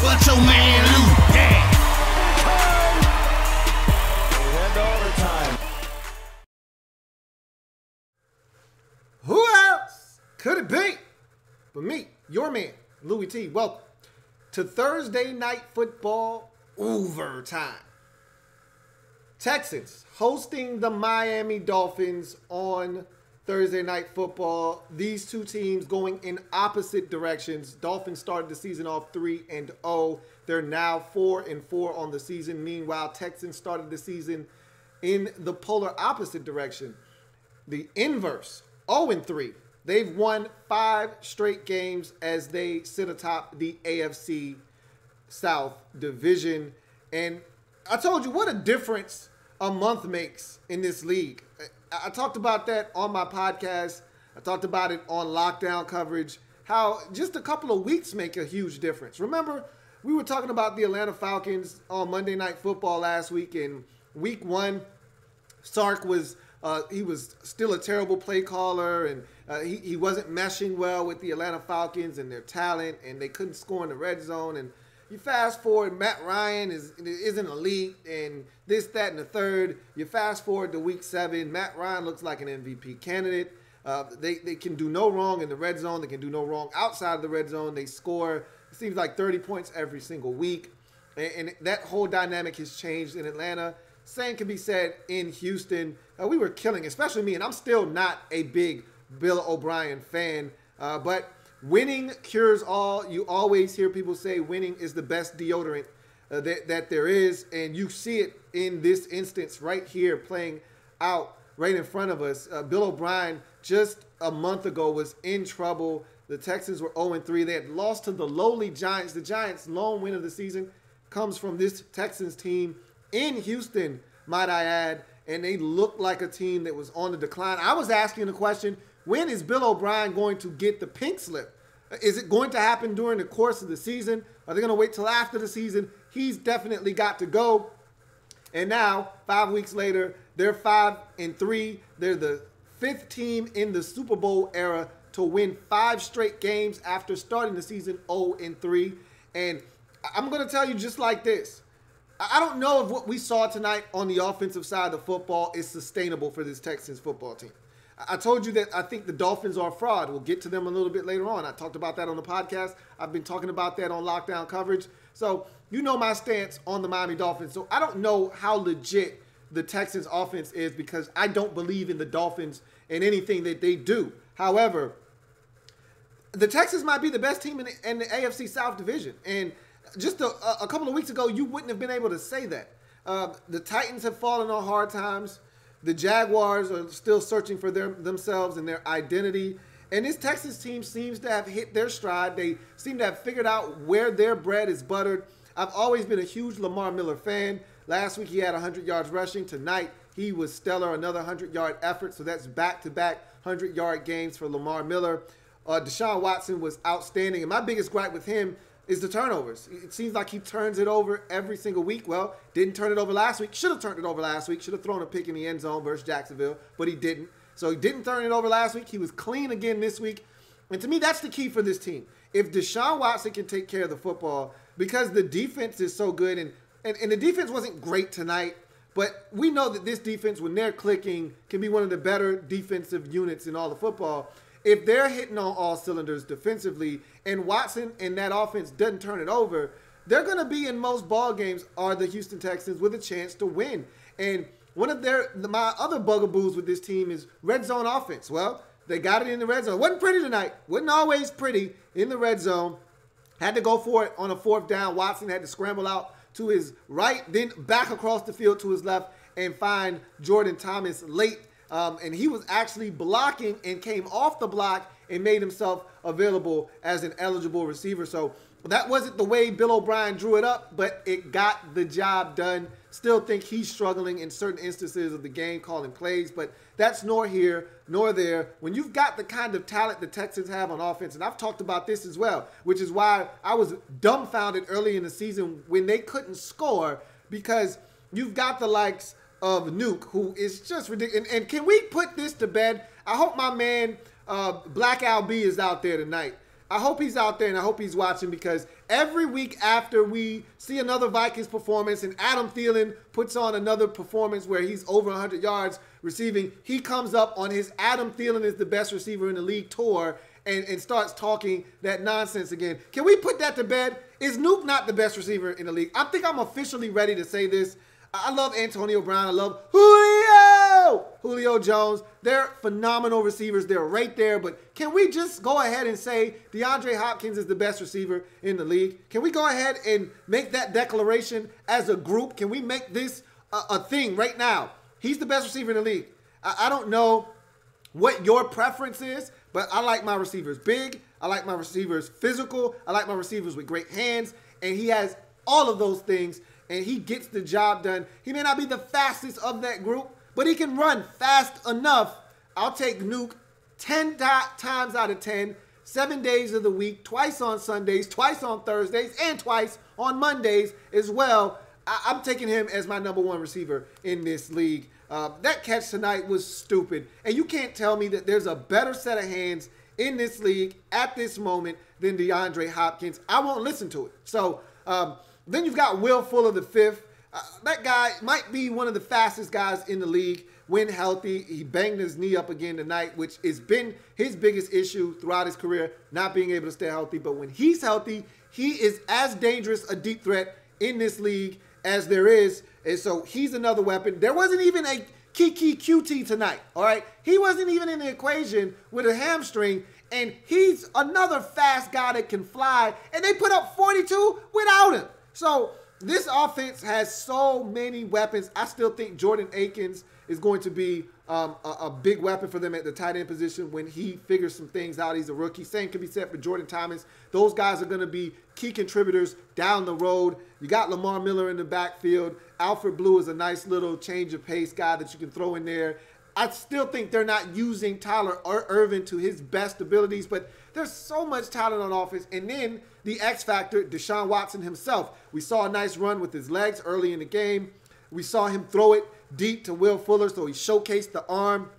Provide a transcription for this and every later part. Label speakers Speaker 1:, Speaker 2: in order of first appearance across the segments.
Speaker 1: but your man Lou. Yeah.
Speaker 2: Who else could it be but me, your man, Louie T? Welcome to Thursday Night Football Overtime. Texans hosting the Miami Dolphins on Thursday Night Football. These two teams going in opposite directions. Dolphins started the season off 3-0. They're now 4-4 on the season. Meanwhile, Texans started the season in the polar opposite direction. The inverse, 0-3. They've won 5 straight games as they sit atop the AFC South Division. And I told you what a difference a month makes in this league. I talked about that on my podcast. I talked about it on lockdown coverage, how just a couple of weeks make a huge difference. Remember, we were talking about the Atlanta Falcons on Monday Night Football last week. In week 1, Sark was he was still a terrible play caller, and he wasn't meshing well with the Atlanta Falcons and their talent, and they couldn't score in the red zone. And you fast forward, Matt Ryan isn't elite, and this, that, and the third. You fast forward to week 7, Matt Ryan looks like an MVP candidate. They can do no wrong in the red zone. They can do no wrong outside of the red zone. They score, it seems like 30 points every single week. And that whole dynamic has changed in Atlanta. Same can be said in Houston. We were killing, especially me, and I'm still not a big Bill O'Brien fan, but winning cures all. You always hear people say winning is the best deodorant that there is, and you see it in this instance right here playing out right in front of us. Bill O'Brien just a month ago was in trouble. The Texans were 0-3. They had lost to the lowly Giants. The Giants' lone win of the season comes from this Texans team in Houston, might I add, and they looked like a team that was on the decline. I was asking the question, when is Bill O'Brien going to get the pink slip? Is it going to happen during the course of the season? Are they going to wait till after the season? He's definitely got to go. And now, 5 weeks later, they're 5-3. They're the 5th team in the Super Bowl era to win 5 straight games after starting the season 0-3. And I'm going to tell you just like this. I don't know if what we saw tonight on the offensive side of the football is sustainable for this Texans football team. I told you that I think the Dolphins are a fraud. We'll get to them a little bit later on. I talked about that on the podcast. I've been talking about that on lockdown coverage. So you know my stance on the Miami Dolphins. So I don't know how legit the Texans offense is because I don't believe in the Dolphins and anything that they do. However, the Texans might be the best team in the AFC South Division. And just a couple of weeks ago, you wouldn't have been able to say that. The Titans have fallen on hard times. The Jaguars are still searching for themselves and their identity. And this Texas team seems to have hit their stride. They seem to have figured out where their bread is buttered. I've always been a huge Lamar Miller fan. Last week he had 100 yards rushing. Tonight he was stellar, another 100-yard effort. So that's back-to-back 100-yard games for Lamar Miller. Deshaun Watson was outstanding. And my biggest gripe with him is the turnovers. It seems like he turns it over every single week. Well, didn't turn it over last week. Should have turned it over last week. Should have thrown a pick in the end zone versus Jacksonville, but he didn't. So he didn't turn it over last week. He was clean again this week. And to me, that's the key for this team. If Deshaun Watson can take care of the football, because the defense is so good, and the defense wasn't great tonight, but we know that this defense, when they're clicking, can be one of the better defensive units in all of football. If they're hitting on all cylinders defensively and Watson and that offense doesn't turn it over, they're going to be in most ball games are the Houston Texans with a chance to win. And one of my other bugaboos with this team is red zone offense. Well, they got it in the red zone. It wasn't pretty tonight. Wasn't always pretty in the red zone. Had to go for it on a 4th down. Watson had to scramble out to his right, then back across the field to his left and find Jordan Thomas late. And he was actually blocking and came off the block and made himself available as an eligible receiver. So that wasn't the way Bill O'Brien drew it up, but it got the job done. Still think he's struggling in certain instances of the game calling plays, but that's nor here nor there. When you've got the kind of talent the Texans have on offense, and I've talked about this as well, which is why I was dumbfounded early in the season when they couldn't score, because you've got the likes of Nuke, who is just ridiculous. And can we put this to bed? I hope my man Black L.A.B is out there tonight. I hope he's out there and I hope he's watching, because every week after we see another Vikings performance and Adam Thielen puts on another performance where he's over 100 yards receiving, he comes up on his Adam Thielen is the best receiver in the league tour and starts talking that nonsense again. Can we put that to bed? Is Nuke not the best receiver in the league? I think I'm officially ready to say this. I love Antonio Brown. I love Julio Jones. They're phenomenal receivers. They're right there. But can we just go ahead and say DeAndre Hopkins is the best receiver in the league? Can we go ahead and make that declaration as a group? Can we make this a thing right now? He's the best receiver in the league. I don't know what your preference is, but I like my receivers big. I like my receivers physical. I like my receivers with great hands. And he has all of those things, and he gets the job done. He may not be the fastest of that group, but he can run fast enough. I'll take Nuke 10 times out of 10, 7 days of the week, twice on Sundays, twice on Thursdays, and twice on Mondays as well. I'm taking him as my #1 receiver in this league. That catch tonight was stupid. And you can't tell me that there's a better set of hands in this league at this moment than DeAndre Hopkins. I won't listen to it. So then you've got Will Fuller the fifth. That guy might be one of the fastest guys in the league when healthy. He banged his knee up again tonight, which has been his biggest issue throughout his career, not being able to stay healthy. But when he's healthy, he is as dangerous a deep threat in this league as there is. And so he's another weapon. There wasn't even a Kiki QT tonight, all right? He wasn't even in the equation with a hamstring, and he's another fast guy that can fly, and they put up 42 without him. So this offense has so many weapons. I still think Jordan Akins is going to be a big weapon for them at the tight end position when he figures some things out. He's a rookie. Same can be said for Jordan Thomas. Those guys are going to be key contributors down the road. You got Lamar Miller in the backfield. Alfred Blue is a nice little change of pace guy that you can throw in there. I still think they're not using Tyler Irvin to his best abilities, but there's so much talent on offense. And then the X factor, Deshaun Watson himself. We saw a nice run with his legs early in the game. We saw him throw it deep to Will Fuller, so he showcased the arm.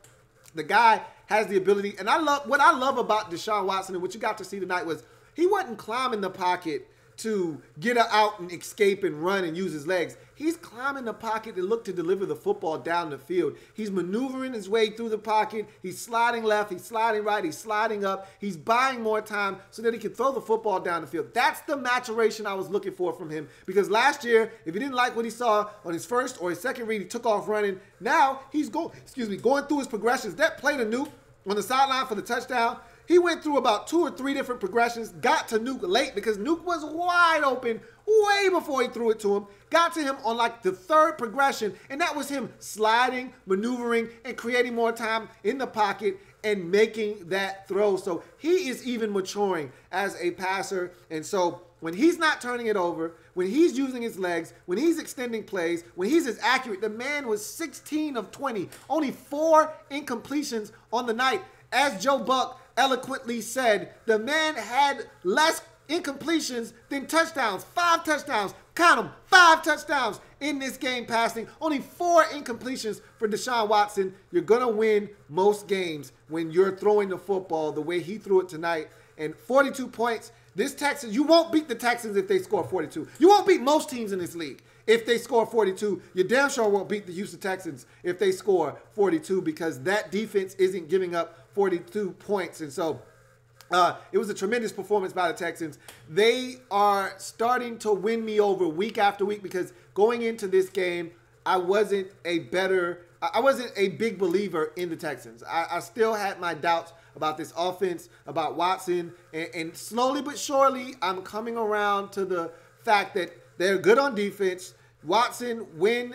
Speaker 2: The guy has the ability. And what I love about Deshaun Watson and what you got to see tonight was he wasn't climbing the pocket to get out and escape and run and use his legs. He's climbing the pocket to look to deliver the football down the field. He's maneuvering his way through the pocket. He's sliding left. He's sliding right. He's sliding up. He's buying more time so that he can throw the football down the field. That's the maturation I was looking for from him, because last year, if he didn't like what he saw on his first or his second read, he took off running. Now he's going through his progressions. That play to Nuke on the sideline for the touchdown, he went through about 2 or 3 different progressions, got to Nuke late because Nuke was wide open way before he threw it to him, got to him on like the 3rd progression, and that was him sliding, maneuvering, and creating more time in the pocket and making that throw. So he is even maturing as a passer. And so when he's not turning it over, when he's using his legs, when he's extending plays, when he's as accurate, the man was 16 of 20, only 4 incompletions on the night. As Joe Buck eloquently said, the man had less incompletions than touchdowns. 5 touchdowns. Count them. 5 touchdowns in this game passing. Only 4 incompletions for Deshaun Watson. You're going to win most games when you're throwing the football the way he threw it tonight. And 42 points. This Texans, you won't beat the Texans if they score 42. You won't beat most teams in this league if they score 42. You damn sure won't beat the Houston Texans if they score 42, because that defense isn't giving up 42 points. And so it was a tremendous performance by the Texans. They are starting to win me over week after week, because going into this game, I wasn't a big believer in the Texans. I still had my doubts about this offense, about Watson, and slowly but surely, I'm coming around to the fact that they're good on defense. Watson, when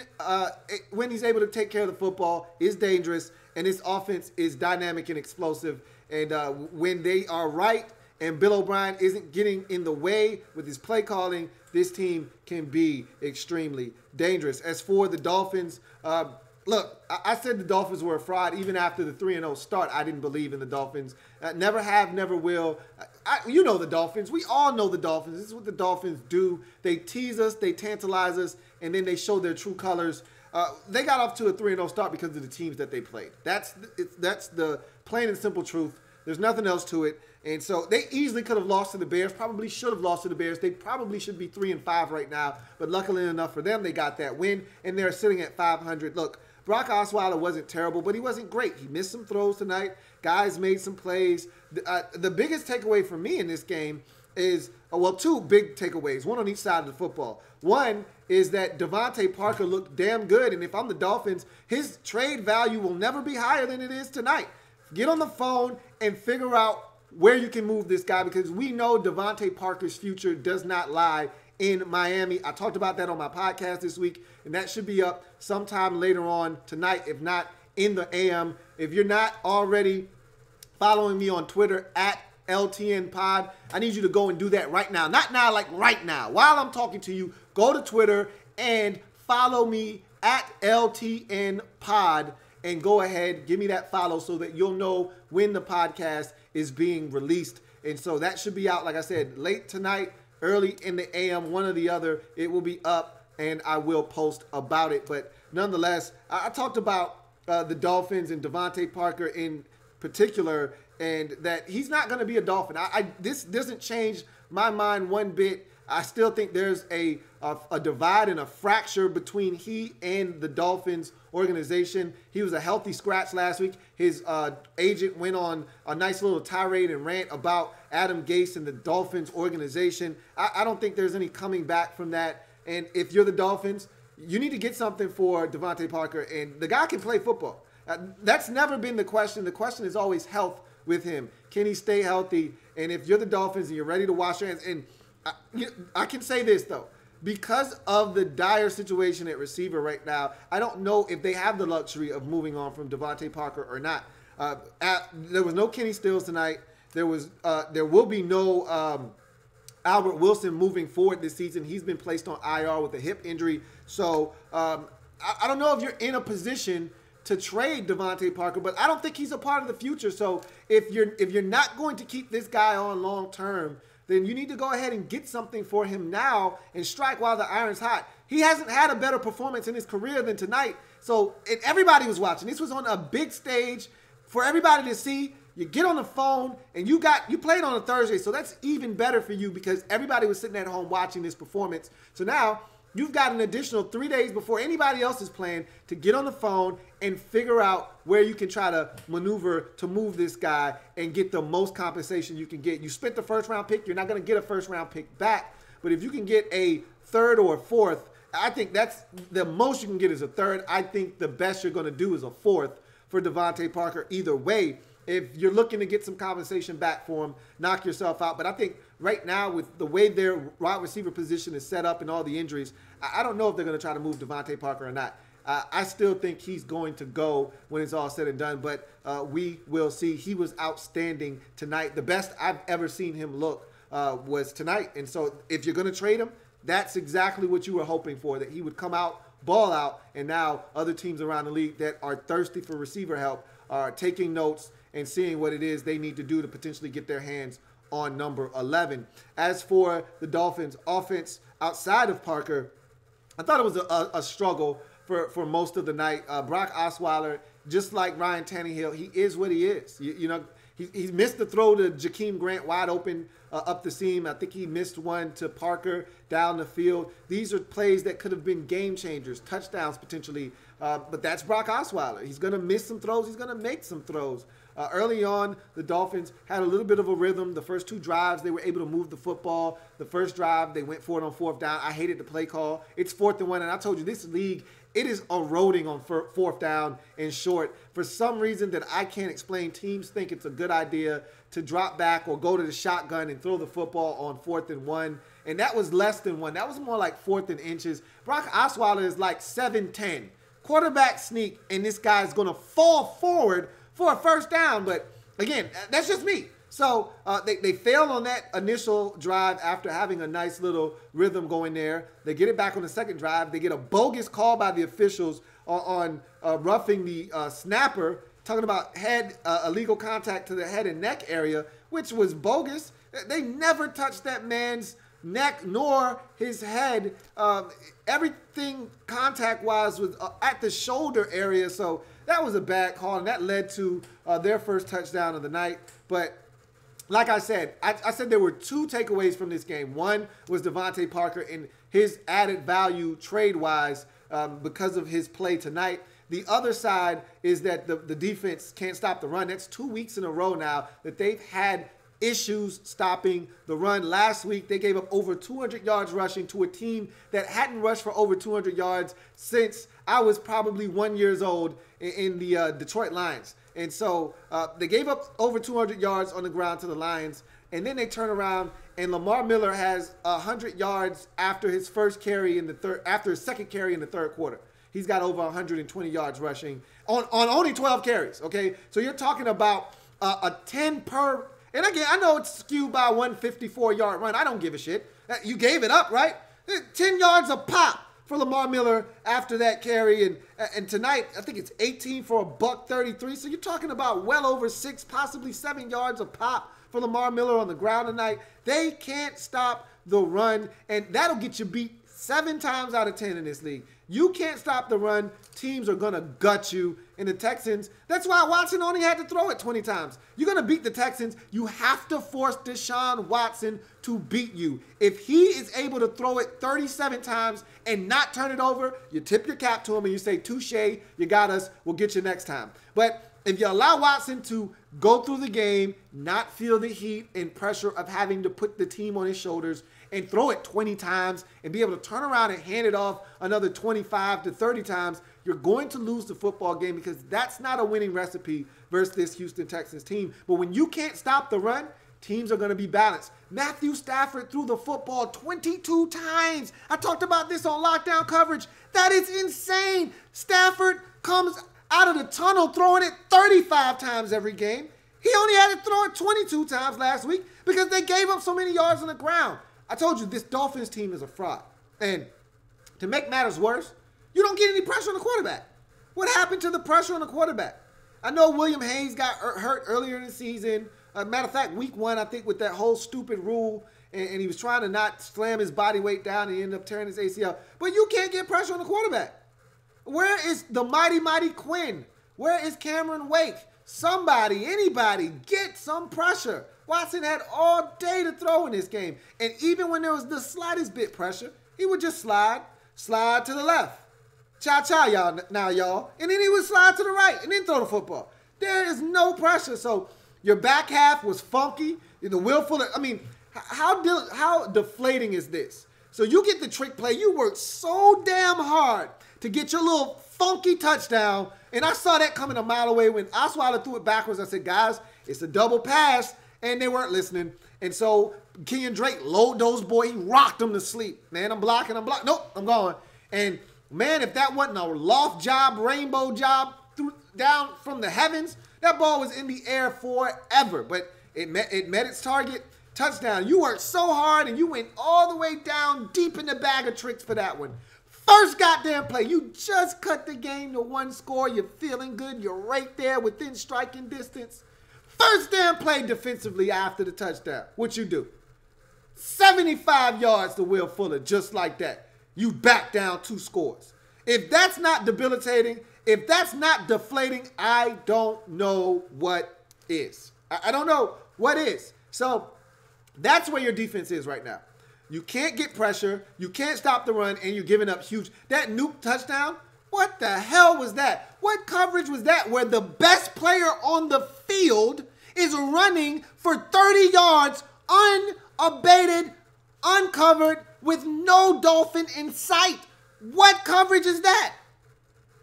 Speaker 2: he's able to take care of the football, is dangerous, and this offense is dynamic and explosive. And when they are right and Bill O'Brien isn't getting in the way with his play calling, this team can be extremely dangerous. As for the Dolphins, look, I said the Dolphins were a fraud even after the 3-0 start. I didn't believe in the Dolphins. Never have, never will. You know the Dolphins. We all know the Dolphins. This is what the Dolphins do. They tease us, they tantalize us, and then they show their true colors. They got off to a 3-0 start because of the teams that they played. That's the plain and simple truth. There's nothing else to it. And so they easily could have lost to the Bears, probably should have lost to the Bears. They probably should be 3-5 right now. But luckily enough for them, they got that win, and they're sitting at 500. Look, Brock Osweiler wasn't terrible, but he wasn't great. He missed some throws tonight. Guys made some plays. The biggest takeaway for me in this game is, well, two big takeaways, one on each side of the football. One is that Devontae Parker looked damn good, and if I'm the Dolphins, his trade value will never be higher than it is tonight. Get on the phone and figure out where you can move this guy, because we know Devontae Parker's future does not lie in Miami. I talked about that on my podcast this week, and that should be up sometime later on tonight, if not in the AM. If you're not already following me on Twitter at LTN Pod, I need you to go and do that right now. Not now, like right now. While I'm talking to you, go to Twitter and follow me at LTN Pod, and go ahead, give me that follow so that you'll know when the podcast is being released. And so that should be out, like I said, late tonight, early in the AM, one or the other. It will be up, and I will post about it. But nonetheless, I talked about the Dolphins and Devontae Parker in particular, and that he's not going to be a Dolphin. This doesn't change my mind one bit. I still think there's a divide and a fracture between he and the Dolphins organization. He was a healthy scratch last week. His agent went on a nice little tirade and rant about Adam Gase and the Dolphins organization. I don't think there's any coming back from that. And if you're the Dolphins, you need to get something for Devontae Parker. And the guy can play football. That's never been the question. The question is always health with him. Can he stay healthy? And if you're the Dolphins and you're ready to wash your hands, and I can say this, though. Because of the dire situation at receiver right now, I don't know if they have the luxury of moving on from Devontae Parker or not. There was no Kenny Stills tonight. There will be no Albert Wilson moving forward this season. He's been placed on IR with a hip injury. So I don't know if you're in a position to trade Devontae Parker, but I don't think he's a part of the future. So if you're not going to keep this guy on long term, then you need to go ahead and get something for him now and strike while the iron's hot. He hasn't had a better performance in his career than tonight. So everybody was watching. This was on a big stage for everybody to see. You get on the phone, and you played on a Thursday, so that's even better for you because everybody was sitting at home watching this performance. So now you've got an additional 3 days before anybody else is playing to get on the phone and figure out where you can try to maneuver to move this guy and get the most compensation you can get. You spent the first-round pick. You're not going to get a first-round pick back. But if you can get a third or a fourth, I think that's the most you can get is a third. I think the best you're going to do is a fourth for Devontae Parker either way. If you're looking to get some compensation back for him, knock yourself out. But I think right now with the way their wide receiver position is set up and all the injuries, I don't know if they're going to try to move Devontae Parker or not. I still think he's going to go when it's all said and done, but we will see. He was outstanding tonight. The best I've ever seen him look was tonight. And so if you're going to trade him, that's exactly what you were hoping for, that he would come out, ball out, and now other teams around the league that are thirsty for receiver help are taking notes and seeing what it is they need to do to potentially get their hands on number 11. As for the Dolphins' offense outside of Parker, I thought it was a struggle for most of the night. Brock Osweiler, just like Ryan Tannehill, he is what he is. He missed the throw to Jakeem Grant wide open up the seam. I think he missed one to Parker down the field. These are plays that could have been game changers, touchdowns potentially. But that's Brock Osweiler. He's going to miss some throws. He's going to make some throws. Early on, the Dolphins had a little bit of a rhythm. The first two drives, they were able to move the football. The first drive, they went for it on fourth down. I hated the play call. It's 4th and 1, and I told you, this league, it is eroding on fourth down and short. For some reason that I can't explain, teams think it's a good idea to drop back or go to the shotgun and throw the football on 4th and 1. And that was less than 1. That was more like 4th and inches. Brock Osweiler is like 7'10". Quarterback sneak, and this guy's going to fall forward for a first down. But again, that's just me. So they fail on that initial drive after having a nice little rhythm going there. They get it back on the second drive. They get a bogus call by the officials on roughing the snapper, talking about illegal contact to the head and neck area, which was bogus. They never touched that man's neck nor his head. Everything contact-wise was at the shoulder area. So That was a bad call, and that led to their first touchdown of the night. But like I said, I said there were two takeaways from this game. One was Devontae Parker and his added value trade-wise because of his play tonight. The other side is that the defense can't stop the run. That's 2 weeks in a row now that they've had issues stopping the run. Last week, they gave up over 200 yards rushing to a team that hadn't rushed for over 200 yards since I was probably 1 year old in the Detroit Lions. And so they gave up over 200 yards on the ground to the Lions. And then they turn around and Lamar Miller has 100 yards after his first carry in the after his second carry in the third quarter. He's got over 120 yards rushing on only 12 carries. Okay, so you're talking about a 10 per. And again, I know it's skewed by a 154-yard run. I don't give a shit. You gave it up, right? 10 yards a pop for Lamar Miller after that carry. And tonight, I think it's 18 for $133. So you're talking about well over 6, possibly 7 yards a pop for Lamar Miller on the ground tonight. They can't stop the run, and that'll get you beat 7 times out of 10 in this league. You can't stop the run. Teams are going to gut you. And the Texans, that's why Watson only had to throw it 20 times. You're going to beat the Texans. You have to force Deshaun Watson to beat you. If he is able to throw it 37 times and not turn it over, you tip your cap to him and you say, touche, you got us. We'll get you next time. But if you allow Watson to go through the game, not feel the heat and pressure of having to put the team on his shoulders and throw it 20 times and be able to turn around and hand it off another 25 to 30 times, you're going to lose the football game because that's not a winning recipe versus this Houston Texans team. But when you can't stop the run, teams are going to be balanced. Matthew Stafford threw the football 22 times. I talked about this on Lockdown Coverage. That is insane. Stafford comes out of the tunnel throwing it 35 times every game. He only had to throw it 22 times last week because they gave up so many yards on the ground. I told you this Dolphins team is a fraud. And to make matters worse, you don't get any pressure on the quarterback. What happened to the pressure on the quarterback? I know William Hayes got hurt earlier in the season. Matter of fact, week 1, I think, with that whole stupid rule, and he was trying to not slam his body weight down and he ended up tearing his ACL. But you can't get pressure on the quarterback. Where is the mighty Quinn? Where is Cameron Wake? Somebody, anybody, get some pressure. Watson had all day to throw in this game. And even when there was the slightest bit pressure, he would just slide to the left. Cha-cha, y'all, now, y'all. And then he would slide to the right and then throw the football. There is no pressure. So your back half was funky. The Will Fuller, I mean, how deflating is this? So you get the trick play. You worked so damn hard to get your little funky touchdown. And I saw that coming a mile away when Osweiler threw it backwards. I said, guys, it's a double pass. And they weren't listening. And so Kenyon Drake load those boys. He rocked them to sleep. Man, I'm blocking. Nope, I'm going. And man, if that wasn't a loft job, rainbow job down from the heavens, that ball was in the air forever. But it met its target. Touchdown. You worked so hard and you went all the way down deep in the bag of tricks for that one. First goddamn play. You just cut the game to 1 score. You're feeling good. You're right there within striking distance. First damn play defensively after the touchdown. What you do? 75 yards to Will Fuller, just like that. You back down 2 scores. If that's not debilitating, if that's not deflating, I don't know what is. I don't know what is. So that's where your defense is right now. You can't get pressure. You can't stop the run, and you're giving up huge. That nuke touchdown, what the hell was that? What coverage was that where the best player on the field is running for 30 yards unabated, uncovered, with no Dolphin in sight? What coverage is that?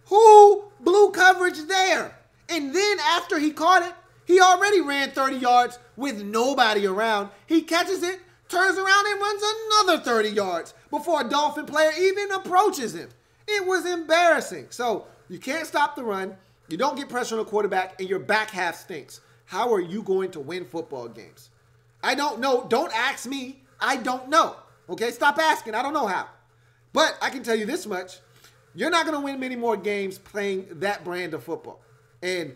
Speaker 2: Who blew coverage there? And then after he caught it, he already ran 30 yards with nobody around. He catches it, turns around and runs another 30 yards before a Dolphin player even approaches him. It was embarrassing. So you can't stop the run. You don't get pressure on the quarterback, and your back half stinks. How are you going to win football games? I don't know. Don't ask me. I don't know. Okay, stop asking. I don't know how. But I can tell you this much. You're not going to win many more games playing that brand of football. And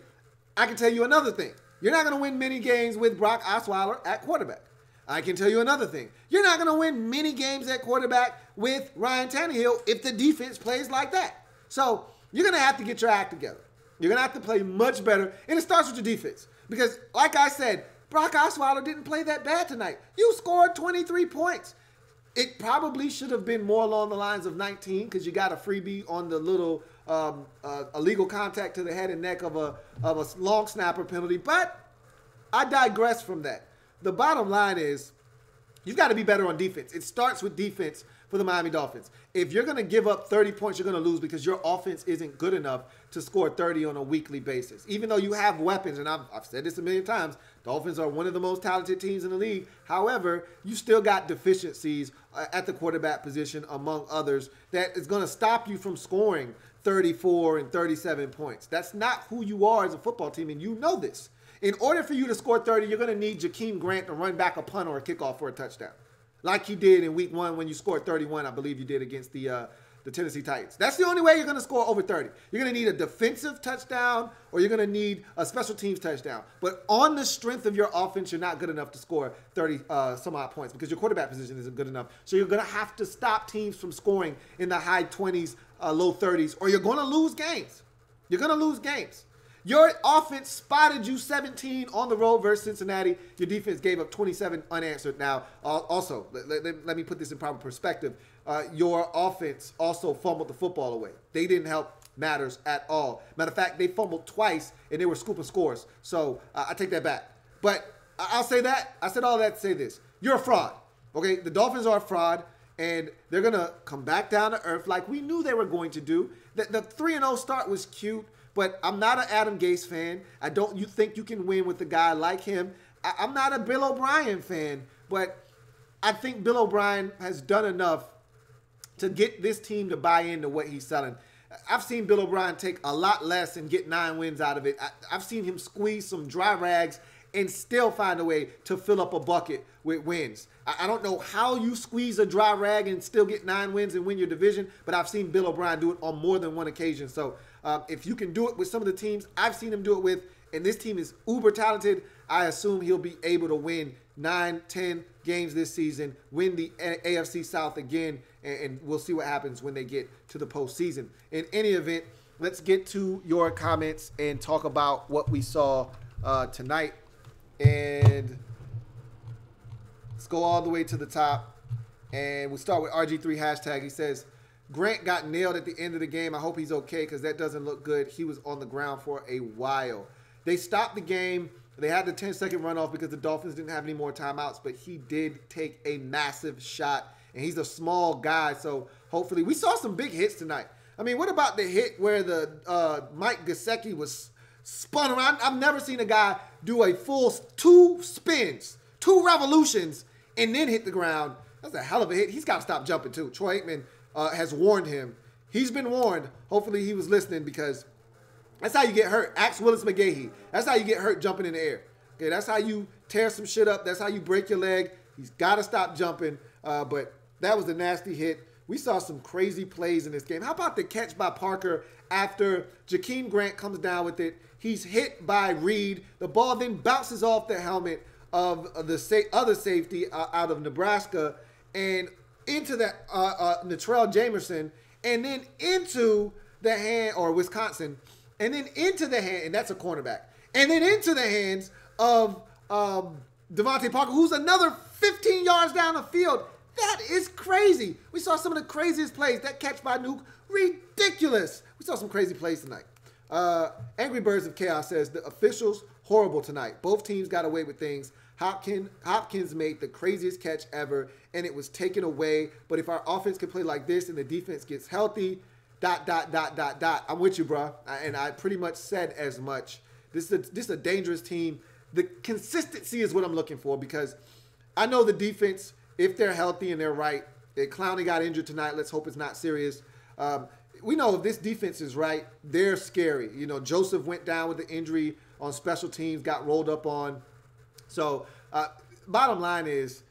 Speaker 2: I can tell you another thing. You're not going to win many games with Brock Osweiler at quarterback. I can tell you another thing. You're not going to win many games at quarterback with Ryan Tannehill if the defense plays like that. So you're going to have to get your act together. You're going to have to play much better. And it starts with your defense. Because, like I said, Brock Osweiler didn't play that bad tonight. You scored 23 points. It probably should have been more along the lines of 19 because you got a freebie on the little illegal contact to the head and neck of a long snapper penalty. But I digress from that. The bottom line is you've got to be better on defense. It starts with defense for the Miami Dolphins. If you're going to give up 30 points, you're going to lose because your offense isn't good enough to score 30 on a weekly basis. Even though you have weapons, and I've said this a million times, Dolphins are one of the most talented teams in the league. However, you still got deficiencies at the quarterback position, among others, that is going to stop you from scoring 34 and 37 points. That's not who you are as a football team, and you know this. In order for you to score 30, you're going to need Jakeem Grant to run back a punt or a kickoff for a touchdown. Like he did in week 1 when you scored 31, I believe you did against the Tennessee Titans. That's the only way you're going to score over 30. You're going to need a defensive touchdown or you're going to need a special teams touchdown. But on the strength of your offense, you're not good enough to score 30 some odd points because your quarterback position isn't good enough. So you're going to have to stop teams from scoring in the high 20s, low 30s, or you're going to lose games. You're going to lose games. Your offense spotted you 17 on the road versus Cincinnati. Your defense gave up 27 unanswered. Now, also, let me put this in proper perspective. Your offense also fumbled the football away. They didn't help matters at all. Matter of fact, they fumbled twice, and they were scooping scores. So I take that back. But I'll say that. I said all that to say this. You're a fraud. Okay? The Dolphins are a fraud, and they're going to come back down to earth like we knew they were going to do. The 3-0 start was cute. But I'm not an Adam Gase fan. You think you can win with a guy like him. I'm not a Bill O'Brien fan, but I think Bill O'Brien has done enough to get this team to buy into what he's selling. I've seen Bill O'Brien take a lot less and get 9 wins out of it. I've seen him squeeze some dry rags and still find a way to fill up a bucket with wins. I don't know how you squeeze a dry rag and still get 9 wins and win your division, but I've seen Bill O'Brien do it on more than one occasion. So if you can do it with some of the teams I've seen him do it with, and this team is uber talented, I assume he'll be able to win 9, 10 games this season, win the AFC South again, and we'll see what happens when they get to the postseason. In any event, let's get to your comments and talk about what we saw tonight. And let's go all the way to the top. And we'll start with RG3 hashtag. He says, Grant got nailed at the end of the game. I hope he's okay because that doesn't look good. He was on the ground for a while. They stopped the game. They had the 10-second runoff because the Dolphins didn't have any more timeouts, but he did take a massive shot, and he's a small guy, so hopefully we saw some big hits tonight. I mean, what about the hit where the Mike Gesicki was spun around? I've never seen a guy do a full 2 spins, 2 revolutions, and then hit the ground. That's a hell of a hit. He's got to stop jumping, too. Troy Aikman has warned him. He's been warned. Hopefully he was listening because that's how you get hurt. Ask Willis McGahee. That's how you get hurt jumping in the air. Okay, that's how you tear some shit up. That's how you break your leg. He's got to stop jumping. But that was a nasty hit. We saw some crazy plays in this game. How about the catch by Parker after Jakeem Grant comes down with it? He's hit by Reed. The ball then bounces off the helmet of the other safety out of Nebraska and into that Natrell Jamerson, and then into the hand, or Wisconsin, and then into the hand, and that's a cornerback, and then into the hands of Devontae Parker, who's another 15 yards down the field. That is crazy. We saw some of the craziest plays. That catch by Nuke, ridiculous. We saw some crazy plays tonight. Angry Birds of Chaos says, the officials, horrible tonight. Both teams got away with things. Hopkins made the craziest catch ever, and it was taken away. But if our offense can play like this and the defense gets healthy, ... I'm with you, bro. And I pretty much said as much. This is a dangerous team. The consistency is what I'm looking for because I know the defense, if they're healthy and they're right, Clowney got injured tonight. Let's hope it's not serious. We know if this defense is right, they're scary. You know, Joseph went down with the injury on special teams, got rolled up on. So, bottom line is,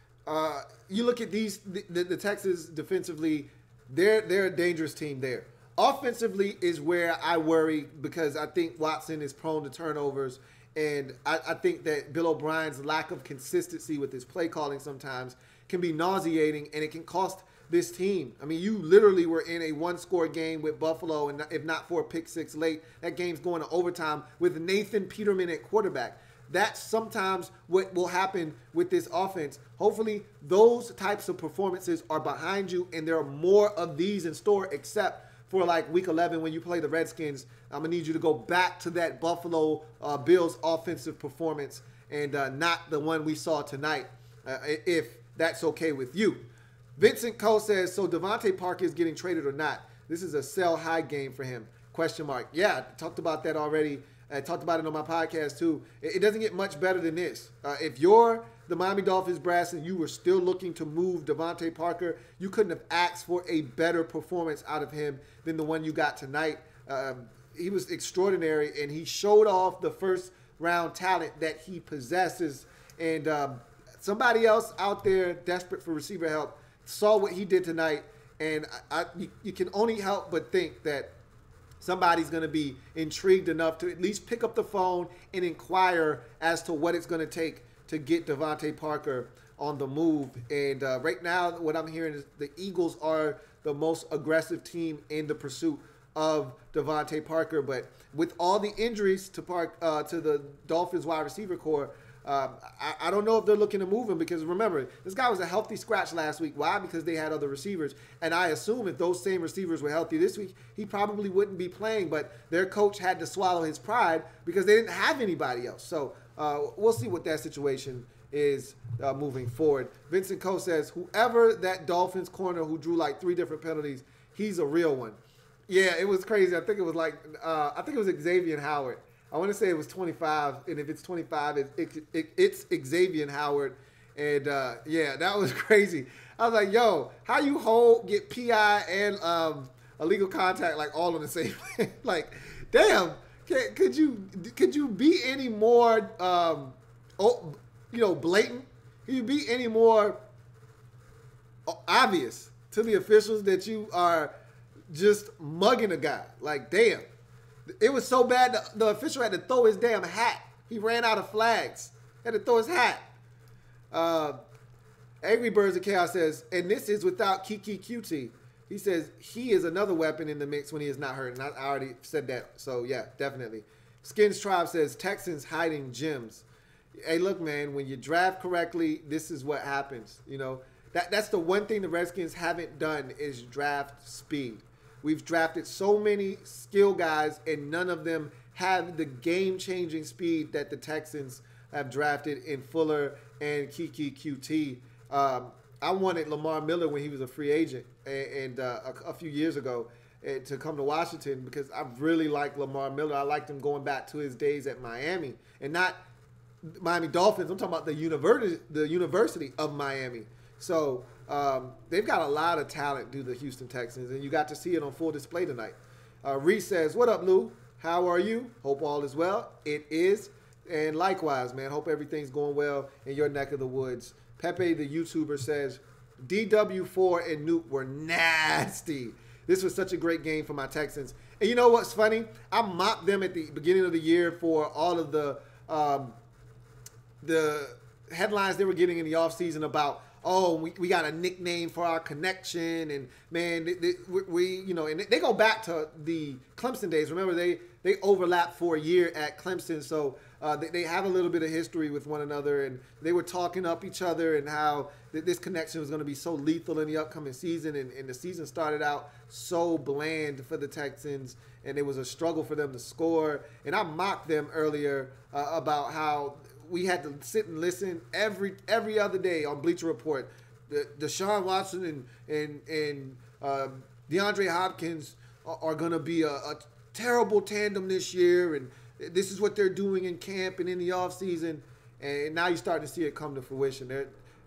Speaker 2: you look at the Texans defensively, they're a dangerous team there. Offensively is where I worry because I think Watson is prone to turnovers, and I think that Bill O'Brien's lack of consistency with his play calling sometimes can be nauseating, and it can cost this team. I mean, you literally were in a one-score game with Buffalo, and if not for a pick six late, that game's going to overtime with Nathan Peterman at quarterback. That's sometimes what will happen with this offense. Hopefully, those types of performances are behind you, and there are more of these in store, except for like week 11 when you play the Redskins. I'm going to need you to go back to that Buffalo Bills offensive performance and not the one we saw tonight, if that's okay with you. Vincent Cole says, so Devontae Parker is getting traded or not? This is a sell high game for him, question mark. Yeah, I talked about that already. I talked about it on my podcast too. It doesn't get much better than this. If you're the Miami Dolphins brass and you were still looking to move Devontae Parker, you couldn't have asked for a better performance out of him than the one you got tonight. He was extraordinary, and he showed off the first round talent that he possesses. And somebody else out there desperate for receiver help saw what he did tonight, and you can only help but think that somebody's going to be intrigued enough to at least pick up the phone and inquire as to what it's going to take to get Devontae Parker on the move. And right now, what I'm hearing is the Eagles are the most aggressive team in the pursuit of Devontae Parker. But with all the injuries to the Dolphins wide receiver core, I don't know if they're looking to move him, because remember, this guy was a healthy scratch last week. Why? Because they had other receivers. And I assume if those same receivers were healthy this week, he probably wouldn't be playing. But their coach had to swallow his pride because they didn't have anybody else. So we'll see what that situation is moving forward. Vincent Coe says, whoever that Dolphins corner who drew like 3 different penalties, he's a real one. Yeah, it was crazy. I think it was Xavier Howard. I want to say it was 25, and if it's 25, it's Xavier Howard. And, yeah, that was crazy. I was like, yo, how you get PI and illegal contact, like, all on the same like, damn, could you be any more, blatant? Could you be any more obvious to the officials that you are just mugging a guy? Like, damn. It was so bad the official had to throw his damn hat. He ran out of flags. Had to throw his hat. Angry Birds of Chaos says, and this is without Kiki QT. He says he is another weapon in the mix when he is not hurt. And I already said that. So, yeah, definitely. Skins Tribe says, Texans hiding gems. Hey, look, man, when you draft correctly, this is what happens. You know, that's the one thing the Redskins haven't done is draft speed. We've drafted so many skill guys, and none of them have the game-changing speed that the Texans have drafted in Fuller and Kiki QT. I wanted Lamar Miller when he was a free agent and a few years ago to come to Washington, because I really like Lamar Miller. I liked him going back to his days at Miami, and not Miami Dolphins. I'm talking about the University of Miami. So they've got a lot of talent, do the Houston Texans, and you got to see it on full display tonight. Reese says, what up, Lou? How are you? Hope all is well. It is. And likewise, man, hope everything's going well in your neck of the woods. Pepe, the YouTuber, says, DW4 and Nuke were nasty. This was such a great game for my Texans. And you know what's funny? I mocked them at the beginning of the year for all of the headlines they were getting in the offseason about, oh, we got a nickname for our connection, and man, and they go back to the Clemson days. Remember, they overlapped for a year at Clemson, so they have a little bit of history with one another, and they were talking up each other and how this connection was going to be so lethal in the upcoming season, and the season started out so bland for the Texans, and it was a struggle for them to score. And I mocked them earlier about how we had to sit and listen every other day on Bleacher Report. Deshaun Watson and DeAndre Hopkins are going to be a terrible tandem this year, and this is what they're doing in camp and in the offseason. And now you're starting to see it come to fruition.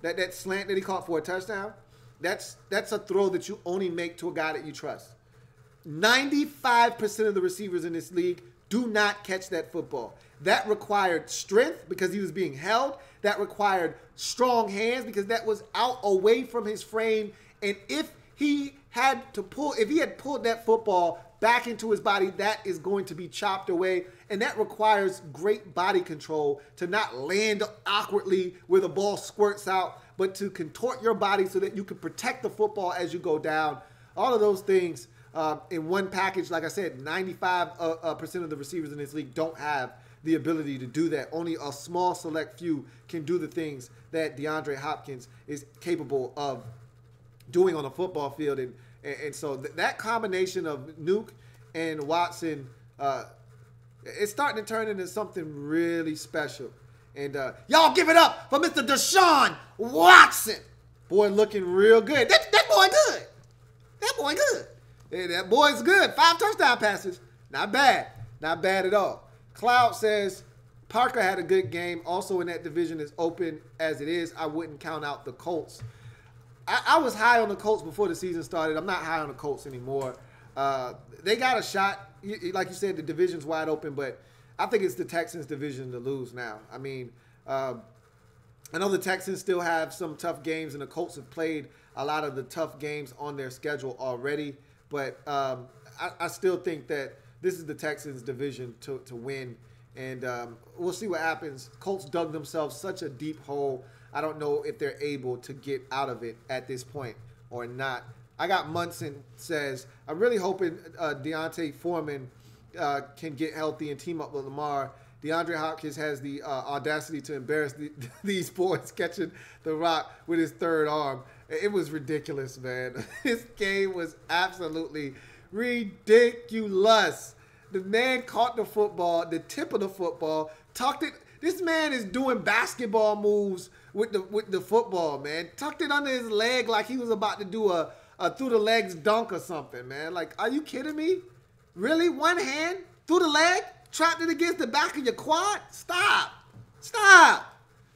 Speaker 2: That slant that he caught for a touchdown, that's a throw that you only make to a guy that you trust. 95% of the receivers in this league do not catch that football. That required strength because he was being held. That required strong hands because that was out away from his frame. And if he had pulled that football back into his body, that is going to be chopped away. And that requires great body control to not land awkwardly where the ball squirts out, but to contort your body so that you can protect the football as you go down. All of those things in one package. Like I said, 95% of the receivers in this league don't have the ability to do that. Only a small select few can do the things that DeAndre Hopkins is capable of doing on a football field. And so that combination of Nuke and Watson, it's starting to turn into something really special. And y'all give it up for Mr. Deshaun Watson. Boy, looking real good. That boy good. That boy good. Hey, that boy's good. 5 touchdown passes. Not bad. Not bad at all. Cloud says, Parker had a good game. Also in that division is open as it is. I wouldn't count out the Colts. I was high on the Colts before the season started. I'm not high on the Colts anymore. They got a shot. Like you said, the division's wide open, but I think it's the Texans' division to lose now. I mean, I know the Texans still have some tough games, and the Colts have played a lot of the tough games on their schedule already. But I still think that this is the Texans' division to win, and we'll see what happens. Colts dug themselves such a deep hole. I don't know if they're able to get out of it at this point or not. I got Munson says, I'm really hoping Deontay Foreman can get healthy and team up with Lamar. DeAndre Hopkins has the audacity to embarrass these boys catching the rock with his third arm. It was ridiculous, man. This game was absolutely ridiculous. The man caught the football, the tip of the football, tucked it. This man is doing basketball moves with the football, man. Tucked it under his leg like he was about to do a through the legs dunk or something, man. Like, are you kidding me? Really? One hand through the leg? Trapped it against the back of your quad? Stop. Stop.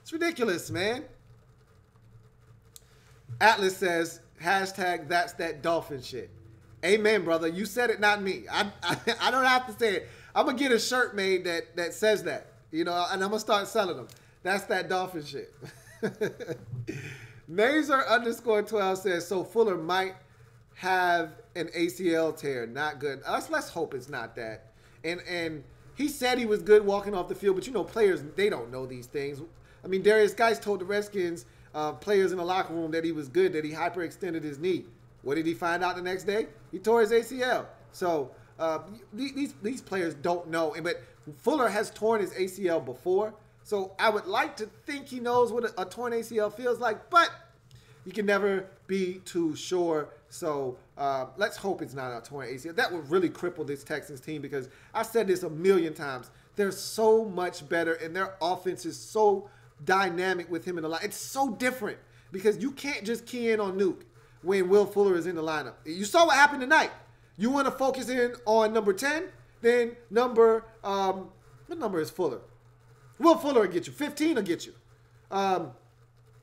Speaker 2: It's ridiculous, man. Atlas says, hashtag that's that dolphin shit. Amen, brother. You said it, not me. I don't have to say it. I'm going to get a shirt made that says that, you know, and I'm going to start selling them. That's that dolphin shit. Mazer _12 says, so Fuller might have an ACL tear. Not good. Let's hope it's not that. And he said he was good walking off the field, but you know, players, they don't know these things. I mean, Darius Geis told the Redskins players in the locker room that he was good, that he hyperextended his knee. What did he find out the next day? He tore his ACL. So these players don't know. But Fuller has torn his ACL before, so I would like to think he knows what a torn ACL feels like, but you can never be too sure. So let's hope it's not a torn ACL. That would really cripple this Texans team, because I've said this a million times. They're so much better, and their offense is so dynamic with him in the line. It's so different because you can't just key in on Nuke when Will Fuller is in the lineup. You saw what happened tonight. You want to focus in on number 10, then what number is Fuller? Will Fuller will get you. 15 will get you.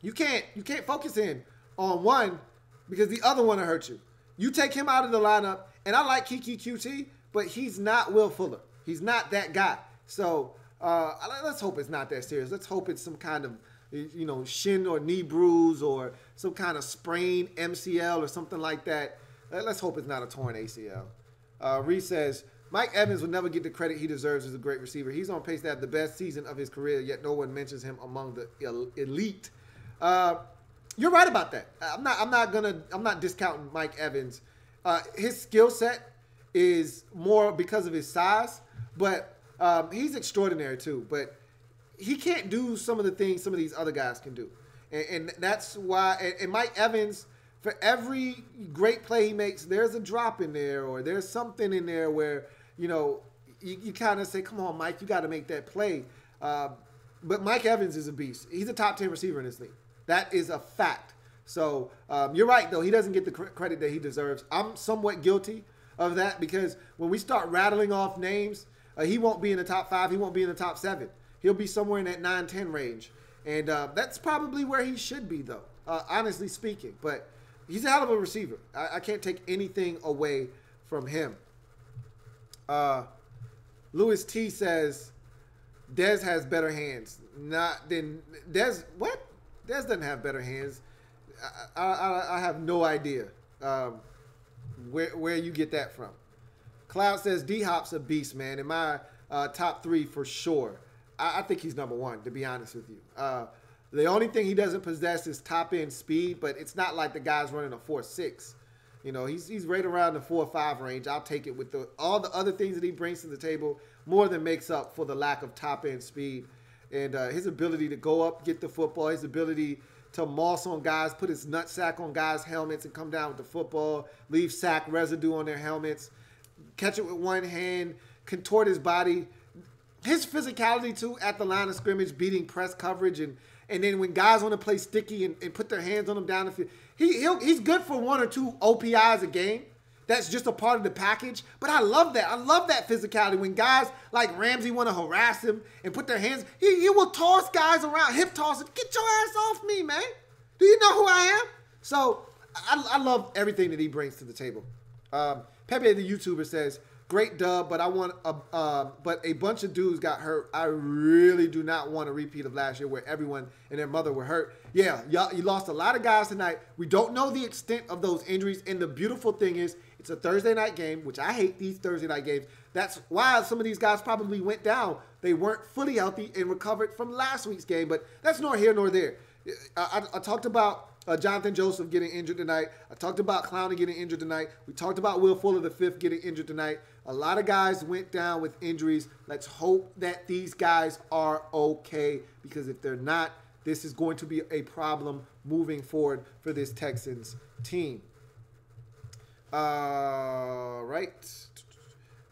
Speaker 2: You can't focus in on one because the other one will hurt you. You take him out of the lineup, and I like Kiki QT, but he's not Will Fuller. He's not that guy. So let's hope it's not that serious. Let's hope it's some kind of, you know, shin or knee bruise or some kind of sprain MCL or something like that. Let's hope it's not a torn ACL. Reese says, Mike Evans will never get the credit he deserves as a great receiver. He's on pace to have the best season of his career, yet no one mentions him among the elite. You're right about that. I'm not discounting Mike Evans. His skill set is more because of his size, but he's extraordinary too. But he can't do some of the things some of these other guys can do. And that's why, and Mike Evans, for every great play he makes, there's a drop in there, or there's something in there where, you know, you kind of say, come on, Mike, you got to make that play. But Mike Evans is a beast. He's a top 10 receiver in this league. That is a fact. So you're right, though. He doesn't get the credit that he deserves. I'm somewhat guilty of that, because when we start rattling off names, he won't be in the top 5. He won't be in the top 7. He'll be somewhere in that 9-10 range. And that's probably where he should be, though, honestly speaking. But he's a hell of a receiver. I can't take anything away from him. Louis T says, Dez has better hands. Not then. Dez, what? Dez doesn't have better hands. I have no idea where you get that from. Cloud says D-Hop's a beast, man. In my top 3 for sure. I think he's number 1, to be honest with you. The only thing he doesn't possess is top-end speed, but it's not like the guy's running a 4.6. You know, he's right around the 4.5 range. I'll take it with all the other things that he brings to the table, more than makes up for the lack of top-end speed. And his ability to go up, get the football, his ability to moss on guys, put his nutsack on guys' helmets and come down with the football, leave sack residue on their helmets, catch it with one hand, contort his body. His physicality, too, at the line of scrimmage, beating press coverage, and then when guys want to play sticky and put their hands on him down the field, he's good for 1 or 2 OPIs a game. That's just a part of the package. But I love that. I love that physicality. When guys like Ramsey want to harass him and put their hands, he will toss guys around, hip toss it. Get your ass off me, man. Do you know who I am? So I love everything that he brings to the table. Pepe the YouTuber says, great dub, but but a bunch of dudes got hurt. I really do not want a repeat of last year where everyone and their mother were hurt. Yeah, you lost a lot of guys tonight. We don't know the extent of those injuries, and the beautiful thing is it's a Thursday night game, which I hate these Thursday night games. That's why some of these guys probably went down. They weren't fully healthy and recovered from last week's game, but that's nor here nor there. I talked about Jonathan Joseph getting injured tonight. I talked about Clowney getting injured tonight. We talked about Will Fuller V getting injured tonight. A lot of guys went down with injuries. Let's hope that these guys are okay, because if they're not, this is going to be a problem moving forward for this Texans team. Right.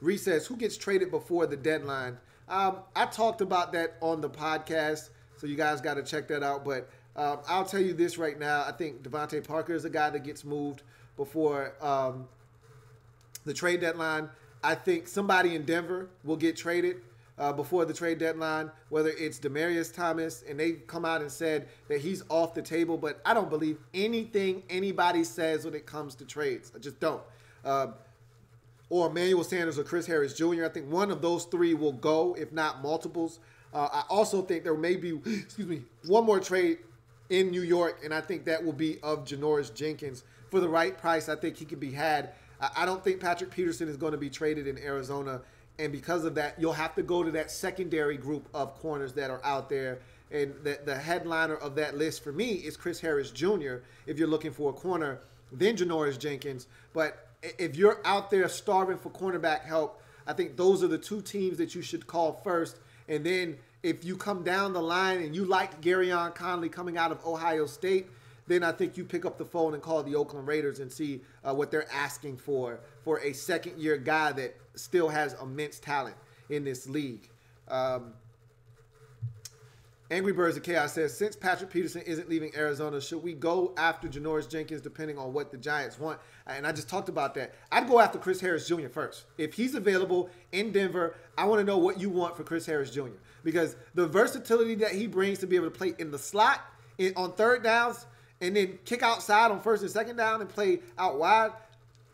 Speaker 2: Reese says, who gets traded before the deadline? I talked about that on the podcast, so you guys got to check that out. But I'll tell you this right now. I think Devontae Parker is a guy that gets moved before the trade deadline. I think somebody in Denver will get traded before the trade deadline, whether it's Demaryius Thomas, and they come out and said that he's off the table, but I don't believe anything anybody says when it comes to trades. I just don't. Or Emmanuel Sanders or Chris Harris Jr. I think one of those 3 will go, if not multiples. I also think there may be, one more trade in New York, and I think that will be of Janoris Jenkins. For the right price, I think he could be had. I don't think Patrick Peterson is going to be traded in Arizona, and because of that, you'll have to go to that secondary group of corners that are out there, and the headliner of that list for me is Chris Harris Jr. if you're looking for a corner, then Janoris Jenkins. But if you're out there starving for cornerback help, I think those are the 2 teams that you should call first. And then if you come down the line and you like Garyon Conley coming out of Ohio State, then I think you pick up the phone and call the Oakland Raiders and see what they're asking for a second-year guy that still has immense talent in this league. Angry Birds of Chaos says, since Patrick Peterson isn't leaving Arizona, should we go after Janoris Jenkins depending on what the Giants want? And I just talked about that. I'd go after Chris Harris Jr. first. If he's available in Denver, I want to know what you want for Chris Harris Jr. Because the versatility that he brings to be able to play in the slot on third downs and then kick outside on first and second down and play out wide,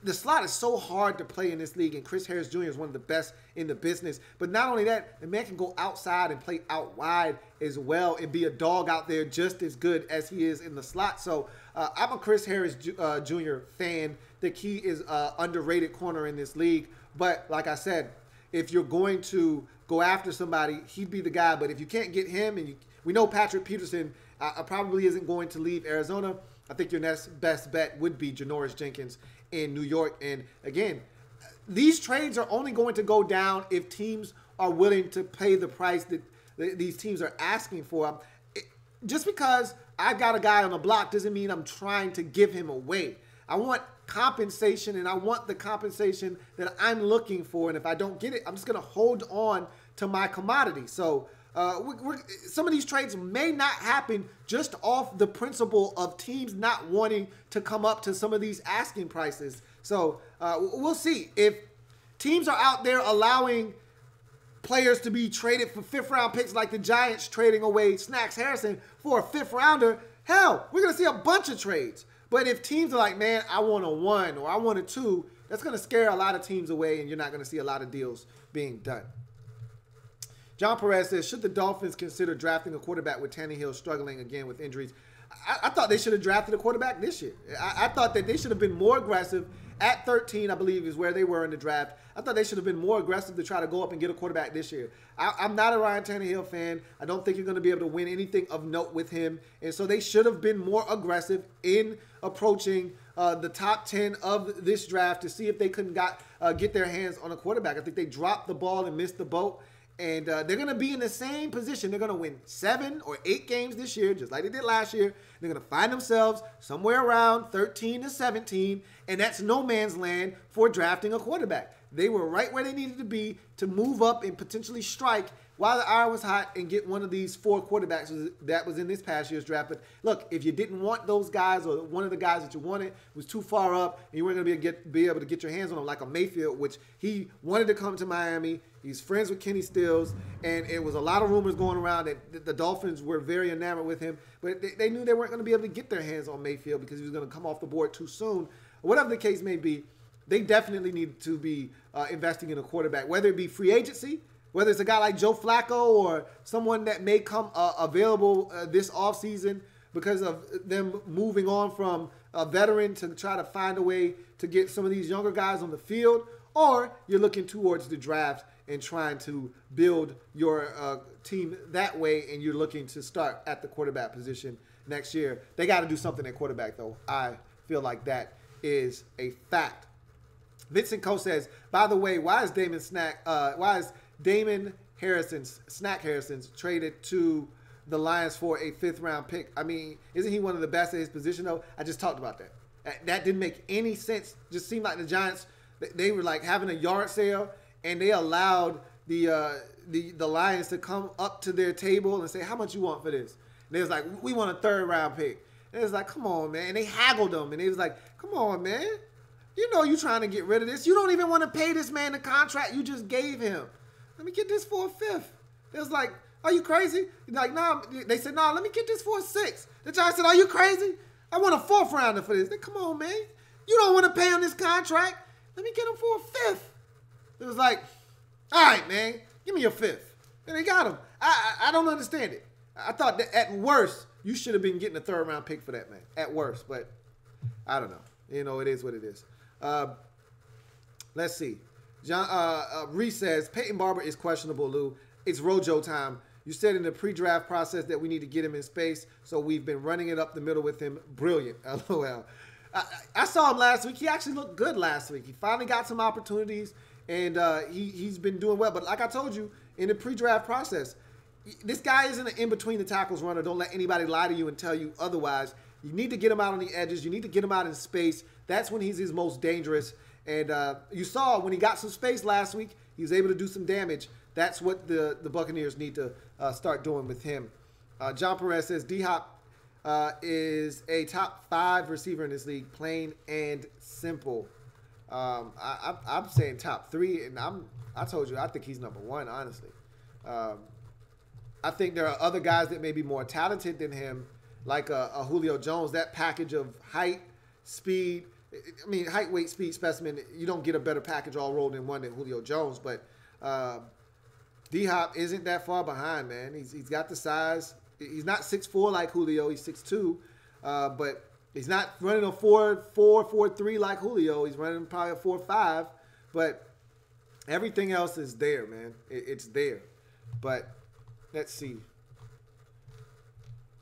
Speaker 2: the slot is so hard to play in this league, and Chris Harris Jr. is one of the best in the business. But not only that, the man can go outside and play out wide as well and be a dog out there just as good as he is in the slot. So I'm a Chris Harris Jr. fan. Think he is an underrated corner in this league. But like I said, if you're going to go after somebody, he'd be the guy. But if you can't get him, and we know Patrick Peterson probably isn't going to leave Arizona, I think your next best bet would be Janoris Jenkins in New York. And again, these trades are only going to go down if teams are willing to pay the price that these teams are asking for. Just because I got a guy on the block doesn't mean I'm trying to give him away. I want compensation, and I want the compensation that I'm looking for. And if I don't get it, I'm just going to hold on to my commodity. So some of these trades may not happen just off the principle of teams not wanting to come up to some of these asking prices. So we'll see. If teams are out there allowing players to be traded for 5th-round picks like the Giants trading away Snacks Harrison for a 5th-rounder, hell, we're going to see a bunch of trades. But if teams are like, man, I want a 1 or I want a 2, that's going to scare a lot of teams away, and you're not going to see a lot of deals being done. John Perez says, should the Dolphins consider drafting a quarterback with Tannehill struggling again with injuries? I thought they should have drafted a quarterback this year. I thought that they should have been more aggressive. At 13, I believe, is where they were in the draft. I thought they should have been more aggressive to try to go up and get a quarterback this year. I'm not a Ryan Tannehill fan. I don't think you're going to be able to win anything of note with him. And so they should have been more aggressive in approaching the top 10 of this draft to see if they couldn't get their hands on a quarterback. I think they dropped the ball and missed the boat. And they're going to be in the same position. They're going to win 7 or 8 games this year, just like they did last year. They're going to find themselves somewhere around 13 to 17, and that's no man's land for drafting a quarterback. They were right where they needed to be to move up and potentially strike while the iron was hot and get one of these 4 quarterbacks that was in this past year's draft. But look, if you didn't want those guys or one of the guys that you wanted was too far up and you weren't going to be able to get your hands on them like a Mayfield, which he wanted to come to Miami. He's friends with Kenny Stills, and it was a lot of rumors going around that the Dolphins were very enamored with him, but they knew they weren't going to be able to get their hands on Mayfield because he was going to come off the board too soon. Whatever the case may be, they definitely need to be investing in a quarterback, whether it be free agency, whether it's a guy like Joe Flacco or someone that may come available this offseason because of them moving on from a veteran to try to find a way to get some of these younger guys on the field, or you're looking towards the draft and trying to build your team that way, and you're looking to start at the quarterback position next year. They got to do something at quarterback, though. I feel like that is a fact. Vincent Coe says, by the way, why is Damon Harrison's traded to the Lions for a 5th-round pick? I mean, isn't he one of the best at his position, though? I just talked about that. That didn't make any sense. Just seemed like the Giants, they were like having a yard sale, and they allowed the Lions to come up to their table and say, how much you want for this? And they was like, we want a 3rd-round pick. And it was like, come on, man. And they haggled them, and they was like, come on, man. You know you trying to get rid of this. You don't even want to pay this man the contract you just gave him. Let me get this for a 5th. It was like, are you crazy? Like, nah. They said, nah, let me get this for a 6th. The Giants said, are you crazy? I want a 4th-rounder for this. They, come on, man. You don't want to pay on this contract. Let me get him for a 5th. It was like, all right, man, give me your 5th. And they got him. I don't understand it. I thought that at worst, you should have been getting a 3rd-round pick for that, man. At worst, but I don't know. You know, it is what it is. Let's see. Reese says, Peyton Barber is questionable, Lou. It's Rojo time. You said in the pre-draft process that we need to get him in space, so we've been running it up the middle with him. Brilliant, LOL. I saw him last week. He actually looked good last week. He finally got some opportunities, and he's been doing well. But like I told you, in the pre-draft process, this guy isn't an in-between-the-tackles runner. Don't let anybody lie to you and tell you otherwise. You need to get him out on the edges. You need to get him out in space. That's when he's his most dangerous. And you saw when he got some space last week, he was able to do some damage. That's what the Buccaneers need to start doing with him. John Perez says, D-Hop is a top 5 receiver in this league, plain and simple. I'm saying top 3, and I told you I think he's number 1, honestly. I think there are other guys that may be more talented than him, like a Julio Jones. That package of height, speed, I mean, height, weight, speed, specimen, you don't get a better package all rolled in one than Julio Jones. But D-Hop isn't that far behind, man. He's got the size. He's not 6'4" like Julio. He's 6'2", but he's not running a 4.3 like Julio. He's running probably a 4.5, but everything else is there, man. It's there. But let's see.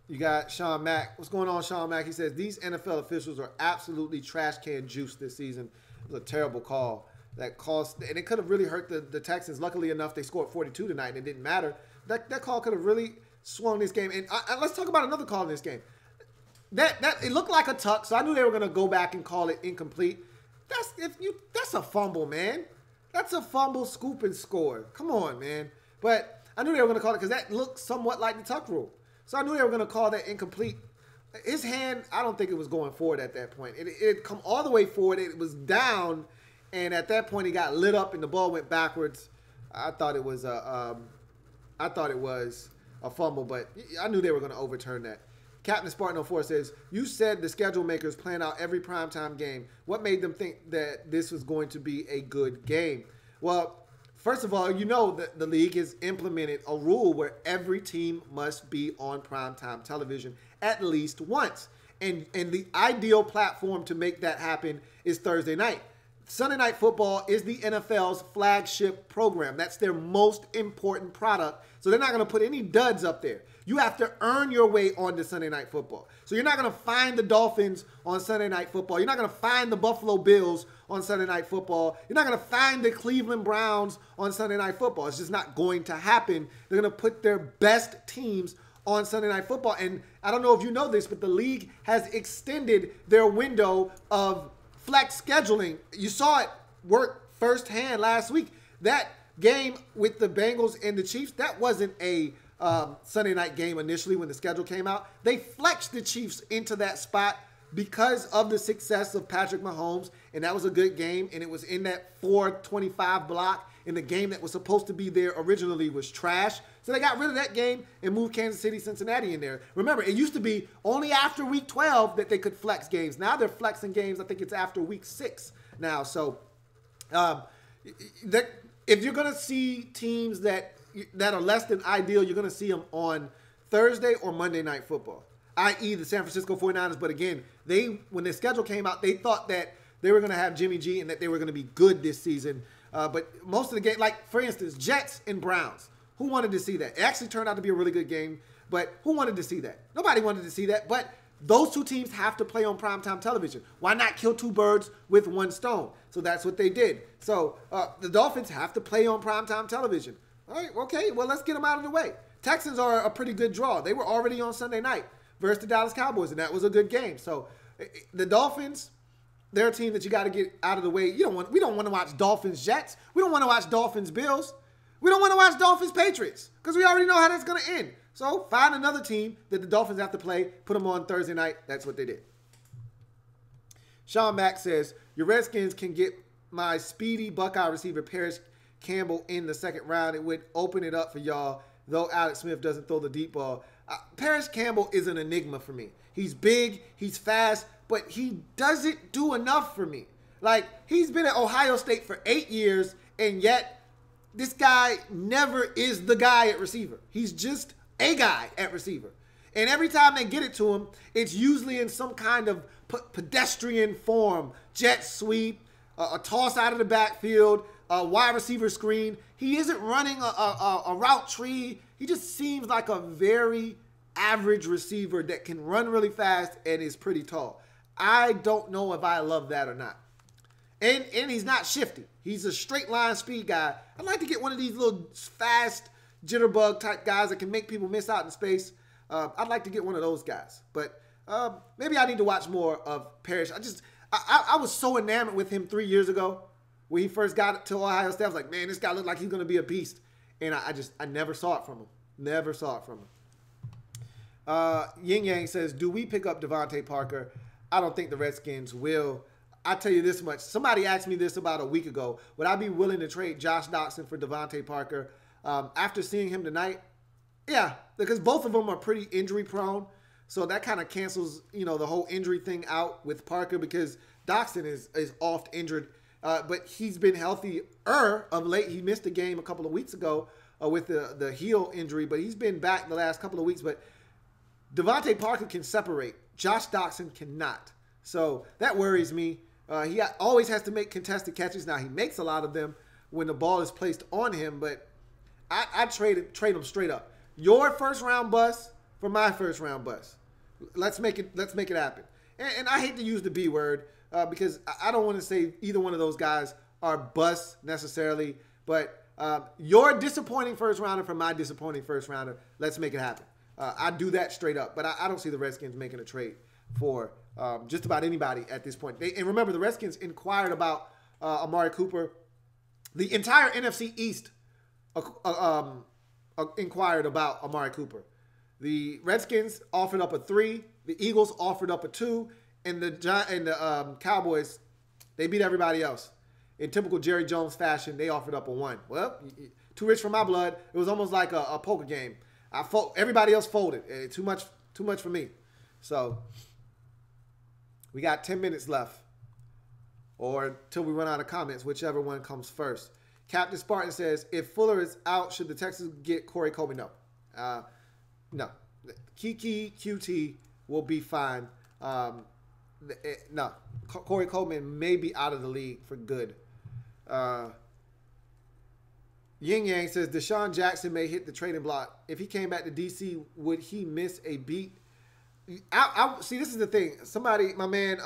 Speaker 2: You got Sean Mack. What's going on, Sean Mack? He says, these NFL officials are absolutely trash can juice this season. It was a terrible call. That cost, and it could have really hurt the Texans. Luckily enough, they scored 42 tonight, and it didn't matter. That call could have really swung this game. And let's talk about another call in this game. That it looked like a tuck, so I knew they were going to go back and call it incomplete. That's a fumble, man. That's a fumble, scoop, and score. Come on, man. But I knew they were going to call it because that looked somewhat like the tuck rule. So I knew they were going to call that incomplete. His hand, I don't think it was going forward at that point. It had come all the way forward. It was down, and at that point, he got lit up, and the ball went backwards. I thought it was a fumble, but I knew they were going to overturn that. Captain Spartan 04 says, you said the schedule makers plan out every primetime game. What made them think that this was going to be a good game? Well, first of all, you know that the league has implemented a rule where every team must be on primetime television at least once. And the ideal platform to make that happen is Thursday night. Sunday Night Football is the NFL's flagship program. That's their most important product. So they're not going to put any duds up there. You have to earn your way onto Sunday Night Football. So you're not going to find the Dolphins on Sunday Night Football. You're not going to find the Buffalo Bills on Sunday Night Football. You're not going to find the Cleveland Browns on Sunday Night Football. It's just not going to happen. They're going to put their best teams on Sunday Night Football. And I don't know if you know this, but the league has extended their window of flex scheduling. You saw it work firsthand last week. That game with the Bengals and the Chiefs, that wasn't a Sunday night game initially when the schedule came out. They flexed the Chiefs into that spot because of the success of Patrick Mahomes, and that was a good game, and it was in that 425 block, and the game that was supposed to be there originally was trash. So they got rid of that game and moved Kansas City, Cincinnati in there. Remember, it used to be only after week 12 that they could flex games. Now they're flexing games, I think it's after week 6 now. So if you're going to see teams that are less than ideal, you're going to see them on Thursday or Monday Night Football, i.e. the San Francisco 49ers. But again, when their schedule came out, they thought that they were going to have Jimmy G and that they were going to be good this season. But most of the game, like for instance, Jets and Browns, who wanted to see that? It actually turned out to be a really good game, but who wanted to see that? Nobody wanted to see that, but those two teams have to play on primetime television. Why not kill two birds with one stone? So that's what they did. So the Dolphins have to play on primetime television. All right, okay, well, let's get them out of the way. Texans are a pretty good draw. They were already on Sunday night versus the Dallas Cowboys, and that was a good game. So the Dolphins, they're a team that you got to get out of the way. We don't want to watch Dolphins Jets. We don't want to watch Dolphins Bills. We don't want to watch Dolphins Patriots because we already know how that's going to end. So find another team that the Dolphins have to play, put them on Thursday night. That's what they did. Sean Mack says, your Redskins can get my speedy Buckeye receiver Parrish Campbell in the second round. It would open it up for y'all, though Alex Smith doesn't throw the deep ball. Parrish Campbell is an enigma for me. He's big, he's fast, but he doesn't do enough for me. Like, he's been at Ohio State for 8 years, and yet this guy never is the guy at receiver. He's just a guy at receiver. And every time they get it to him, it's usually in some kind of pedestrian form. Jet sweep, a toss out of the backfield, a wide receiver screen. He isn't running a route tree. He just seems like a very average receiver that can run really fast and is pretty tall. I don't know if I love that or not. And he's not shifty. He's a straight line speed guy. I'd like to get one of these little fast jitterbug type guys that can make people miss out in space. I'd like to get one of those guys. But maybe I need to watch more of Parrish. I was so enamored with him 3 years ago when he first got to Ohio State. I was like, man, this guy looked like he's going to be a beast. And I never saw it from him. Never saw it from him. Yin Yang says, do we pick up Devontae Parker? I don't think the Redskins will. I tell you this much. Somebody asked me this about a week ago. Would I be willing to trade Josh Doctson for Devontae Parker? After seeing him tonight, yeah, because both of them are pretty injury prone. So that kind of cancels, the whole injury thing out with Parker because Doctson is oft injured. But he's been healthier of late. He missed a game a couple of weeks ago with the heel injury, but he's been back the last couple of weeks. But Devontae Parker can separate. Josh Doctson cannot. So that worries me. He always has to make contested catches. Now, he makes a lot of them when the ball is placed on him, but I trade him straight up. Your first round bust for my first round bust. Let's make it happen. And I hate to use the B word because I don't want to say either one of those guys are busts necessarily, but your disappointing first rounder for my disappointing first rounder. Let's make it happen. I do that straight up, but I don't see the Redskins making a trade for just about anybody at this point. And remember, the Redskins inquired about Amari Cooper. The entire NFC East inquired about Amari Cooper. The Redskins offered up a 3. The Eagles offered up a 2. And the Cowboys, they beat everybody else. In typical Jerry Jones fashion, they offered up a 1. Well, too rich for my blood. It was almost like a poker game. Everybody else folded. Too much for me. So we got 10 minutes left, or till we run out of comments, whichever one comes first. Captain Spartan says, if Fuller is out, should the Texans get Corey Coleman? No. No. Kiki QT will be fine. No. Corey Coleman may be out of the league for good. Yin Yang says, Deshaun Jackson may hit the trading block. If he came back to DC, would he miss a beat? See, this is the thing. Somebody, my man,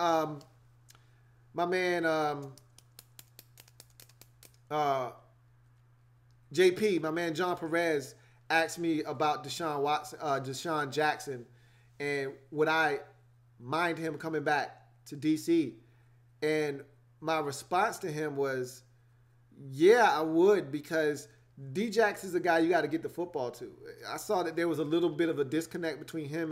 Speaker 2: JP, my man John Perez asked me about Deshaun Jackson, and would I mind him coming back to DC? And my response to him was, yeah, I would, because D-Jax is a guy you got to get the football to. I saw that there was a little bit of a disconnect between him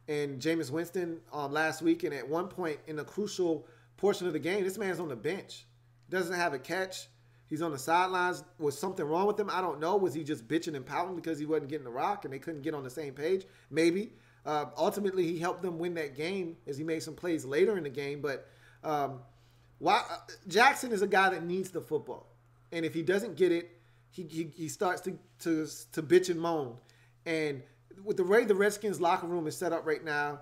Speaker 2: and Jameis Winston last week, and at one point in a crucial portion of the game, this man's on the bench. Doesn't have a catch. He's on the sidelines. Was something wrong with him? I don't know. Was he just bitching and pouting because he wasn't getting the rock and they couldn't get on the same page? Maybe. Ultimately, he helped them win that game as he made some plays later in the game. But Jackson is a guy that needs the football. And if he doesn't get it, he starts to bitch and moan. And with the way the Redskins locker room is set up right now,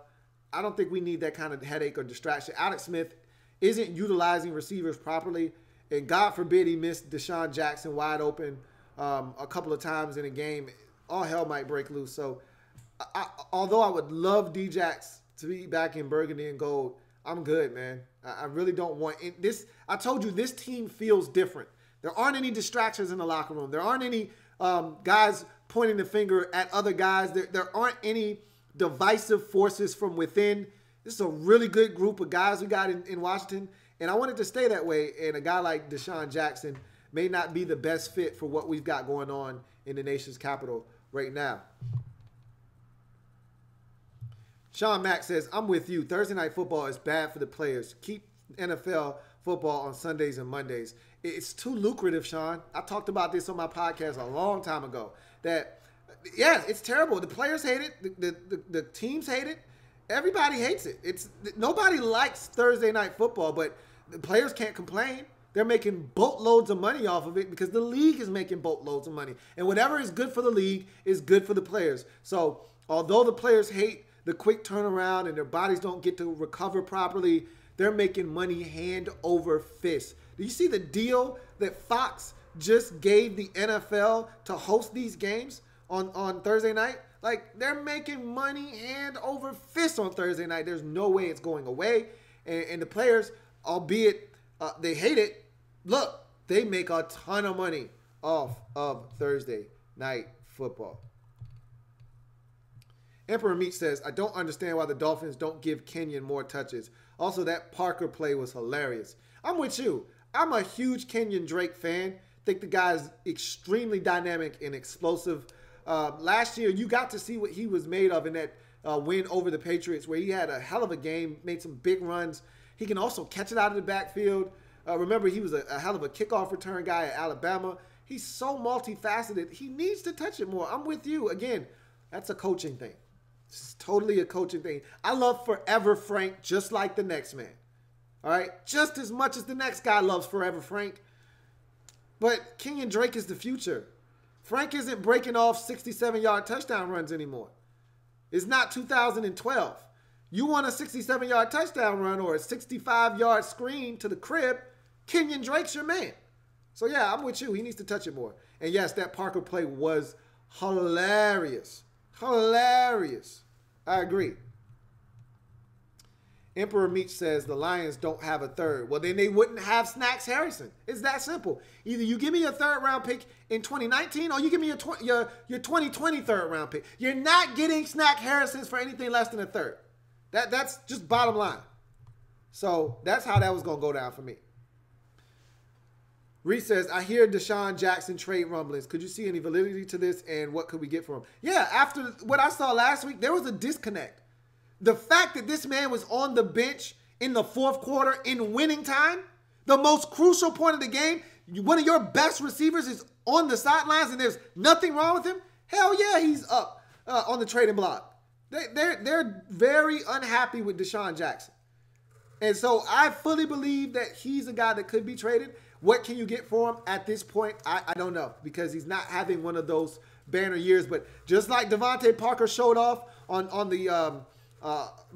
Speaker 2: I don't think we need that kind of headache or distraction. Alex Smith isn't utilizing receivers properly. And God forbid he missed Deshaun Jackson wide open a couple of times in a game. All hell might break loose. So although I would love D-Jax to be back in burgundy and gold, I'm good, man. I really don't want this. I told you this team feels different. There aren't any distractions in the locker room. There aren't any guys pointing the finger at other guys. There aren't any divisive forces from within. This is a really good group of guys we got in Washington, and I want it to stay that way. And a guy like Deshaun Jackson may not be the best fit for what we've got going on in the nation's capital right now. Sean Mack says, I'm with you. Thursday night football is bad for the players. Keep NFL football on Sundays and Mondays. It's too lucrative, Sean. I talked about this on my podcast a long time ago. That, yeah, it's terrible. The players hate it. The teams hate it. Everybody hates it. Nobody likes Thursday night football, but the players can't complain. They're making boatloads of money off of it because the league is making boatloads of money. And whatever is good for the league is good for the players. So although the players hate the quick turnaround and their bodies don't get to recover properly, they're making money hand over fist. Do you see the deal that Fox just gave the NFL to host these games on Thursday night? Like, they're making money hand over fist on Thursday night. There's no way it's going away. And the players, albeit they hate it, look, they make a ton of money off of Thursday night football. Emperor Meat says, I don't understand why the Dolphins don't give Kenyon more touches. Also, that Parker play was hilarious. I'm with you. I'm a huge Kenyon Drake fan. Think the guy's extremely dynamic and explosive. Last year, you got to see what he was made of in that win over the Patriots, where he had a hell of a game, made some big runs. He can also catch it out of the backfield. Remember, he was a hell of a kickoff return guy at Alabama. He's so multifaceted. He needs to touch it more. I'm with you. Again, that's a coaching thing. It's totally a coaching thing. I love Forever Frank just like the next man. All right? Just as much as the next guy loves Forever Frank. But Kenyon Drake is the future. Frank isn't breaking off 67-yard touchdown runs anymore. It's not 2012. You want a 67-yard touchdown run or a 65-yard screen to the crib, Kenyon Drake's your man. So, yeah, I'm with you. He needs to touch it more. And, yes, that Parker play was hilarious. Hilarious. I agree. Emperor Meat says the Lions don't have a third. Well, then they wouldn't have Snacks Harrison. It's that simple. Either you give me a third-round pick in 2019 or you give me your 2020 third-round pick. You're not getting Snack Harrisons for anything less than a third. That's just bottom line. So that's how that was going to go down for me. Reese says, I hear Deshaun Jackson trade rumblings. Could you see any validity to this, and what could we get from him? Yeah, after what I saw last week, there was a disconnect. The fact that this man was on the bench in the fourth quarter in winning time, the most crucial point of the game, one of your best receivers is on the sidelines and there's nothing wrong with him, hell yeah, he's up on the trading block. They're very unhappy with Deshaun Jackson. And so I fully believe that he's a guy that could be traded. What can you get for him at this point? I don't know, because he's not having one of those banner years. But just like Devontae Parker showed off on the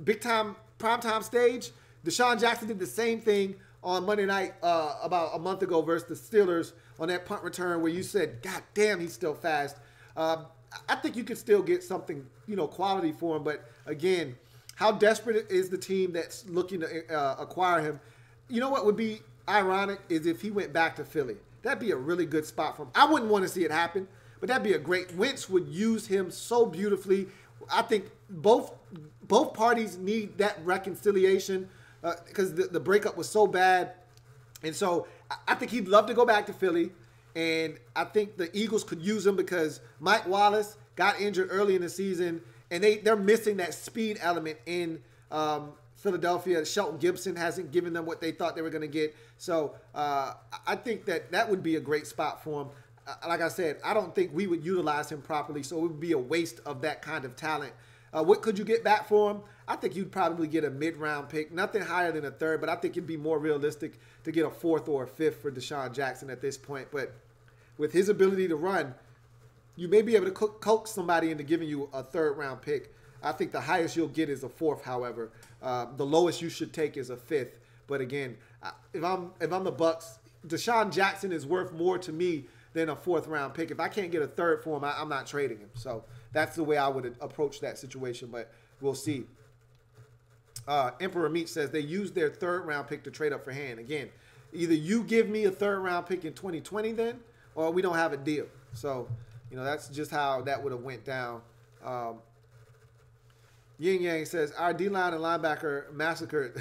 Speaker 2: big time primetime stage, Deshaun Jackson did the same thing on Monday night about a month ago versus the Steelers on that punt return where you said, God damn, he's still fast. I think you could still get something, quality for him. But again, how desperate is the team that's looking to acquire him? You know what would be ironic is if he went back to Philly. That'd be a really good spot for him. I wouldn't want to see it happen, but that'd be a great. Wentz would use him so beautifully. I think both parties need that reconciliation because the breakup was so bad. And so I think he'd love to go back to Philly. And I think the Eagles could use him because Mike Wallace got injured early in the season, and they're missing that speed element in Philadelphia. Shelton Gibson hasn't given them what they thought they were going to get. So I think that would be a great spot for him. Like I said, I don't think we would utilize him properly, so it would be a waste of that kind of talent. What could you get back for him? I think you'd probably get a mid-round pick, nothing higher than a third, but I think it'd be more realistic to get a fourth or a fifth for Deshaun Jackson at this point. But with his ability to run, you may be able to coax somebody into giving you a third-round pick. I think the highest you'll get is a fourth, however. The lowest you should take is a fifth. But again, if I'm the Bucs, Deshaun Jackson is worth more to me than a fourth-round pick. If I can't get a third for him, I'm not trading him. So that's the way I would approach that situation, but we'll see. Emperor Meat says they used their third-round pick to trade up for hand. Again, either you give me a third-round pick in 2020 then, or we don't have a deal. So, that's just how that would have went down. Yin Yang says, our D-line and linebacker massacred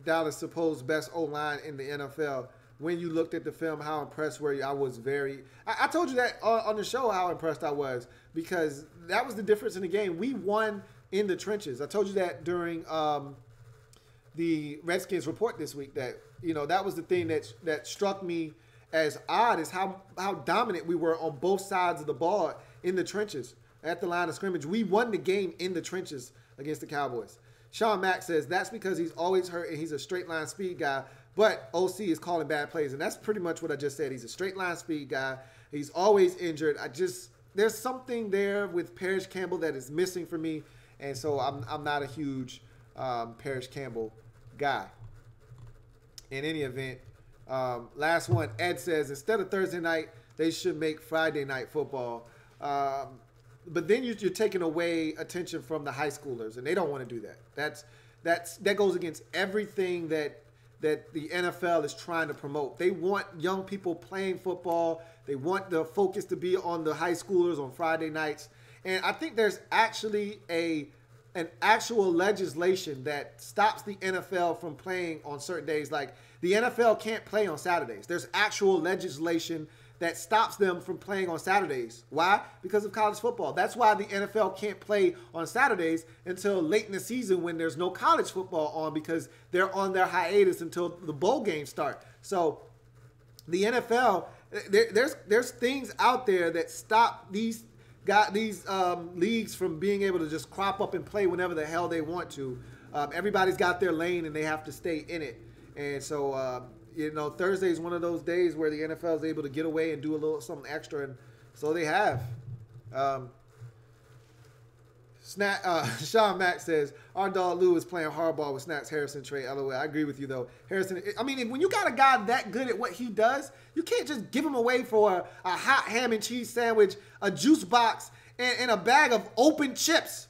Speaker 2: Dallas' supposed best O-line in the NFL. When you looked at the film, how impressed were you? I was very – I told you that on the show how impressed I was because that was the difference in the game. We won in the trenches. I told you that during the Redskins report this week that, that was the thing that struck me as odd is how dominant we were on both sides of the ball in the trenches at the line of scrimmage. We won the game in the trenches against the Cowboys. Sean Mack says that's because he's always hurt and he's a straight line speed guy, but OC is calling bad plays. And that's pretty much what I just said. He's a straight line speed guy. He's always injured. There's something there with Parrish Campbell that is missing for me. And so I'm not a huge Parrish Campbell guy. In any event, last one, Ed says, instead of Thursday night, they should make Friday night football. But then you're taking away attention from the high schoolers, and they don't want to do that. That goes against everything that the NFL is trying to promote. They want young people playing football. They want the focus to be on the high schoolers on Friday nights. And I think there's actually an actual legislation that stops the NFL from playing on certain days. Like the NFL can't play on Saturdays. There's actual legislation that stops them from playing on Saturdays. Why? Because of college football. That's why the NFL can't play on Saturdays until late in the season when there's no college football on because they're on their hiatus until the bowl games start. So the NFL, there's things out there that stop these leagues from being able to just crop up and play whenever the hell they want to. Everybody's got their lane and they have to stay in it. And so, Thursday is one of those days where the NFL is able to get away and do a little something extra, and so they have. Sean Mack says, our dog Lou is playing hardball with Snacks Harrison trade. LOL. I agree with you, though. Harrison, I mean, when you got a guy that good at what he does, you can't just give him away for a hot ham and cheese sandwich, a juice box, and a bag of open chips.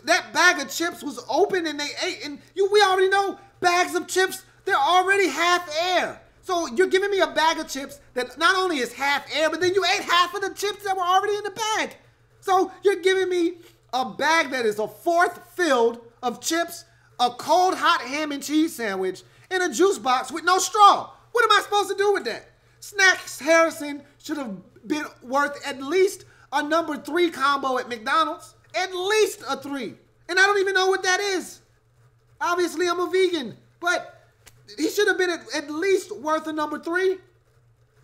Speaker 2: That bag of chips was open and they ate, and we already know bags of chips, they're already half air. So you're giving me a bag of chips that not only is half air, but then you ate half of the chips that were already in the bag. So you're giving me a bag that is a fourth filled of chips, a cold hot ham and cheese sandwich, and a juice box with no straw. What am I supposed to do with that? Snacks Harrison should have been worth at least a number 3 combo at McDonald's. At least a 3. And I don't even know what that is. Obviously, I'm a vegan, but he should have been at least worth a number 3.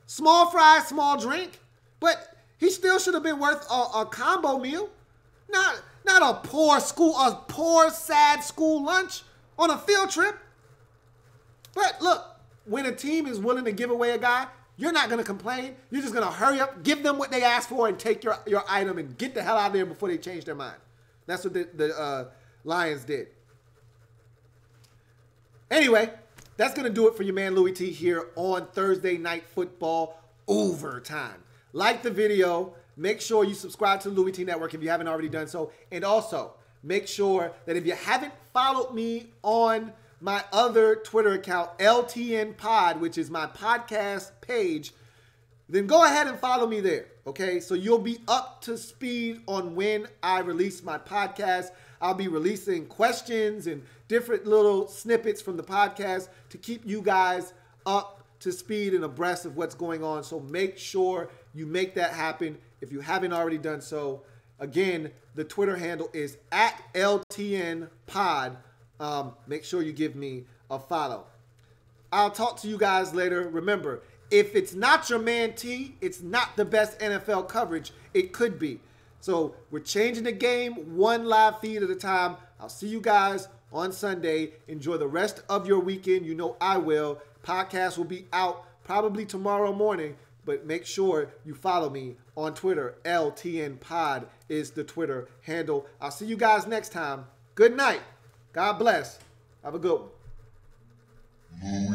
Speaker 2: Small fries, small drink. But he still should have been worth a combo meal. Not a poor, sad school lunch on a field trip. But look, when a team is willing to give away a guy, you're not going to complain. You're just going to hurry up, give them what they asked for, and take your item and get the hell out of there before they change their mind. That's what the Lions did. Anyway, that's going to do it for your man Louie T here on Thursday Night Football Overtime. Like the video. Make sure you subscribe to the Louie T Network if you haven't already done so. And also, make sure that if you haven't followed me on my other Twitter account, LTN Pod, which is my podcast page, then go ahead and follow me there, okay? So you'll be up to speed on when I release my podcast. I'll be releasing questions and different little snippets from the podcast to keep you guys up to speed and abreast of what's going on. So make sure you make that happen if you haven't already done so. Again, the Twitter handle is @LTNPod. Make sure you give me a follow. I'll talk to you guys later. Remember, if it's not your man T, it's not the best NFL coverage. It could be. So we're changing the game one live feed at a time. I'll see you guys on Sunday. Enjoy the rest of your weekend. You know I will. Podcast will be out probably tomorrow morning, but make sure you follow me on Twitter. LTN Pod is the Twitter handle. I'll see you guys next time. Good night. God bless. Have a good one.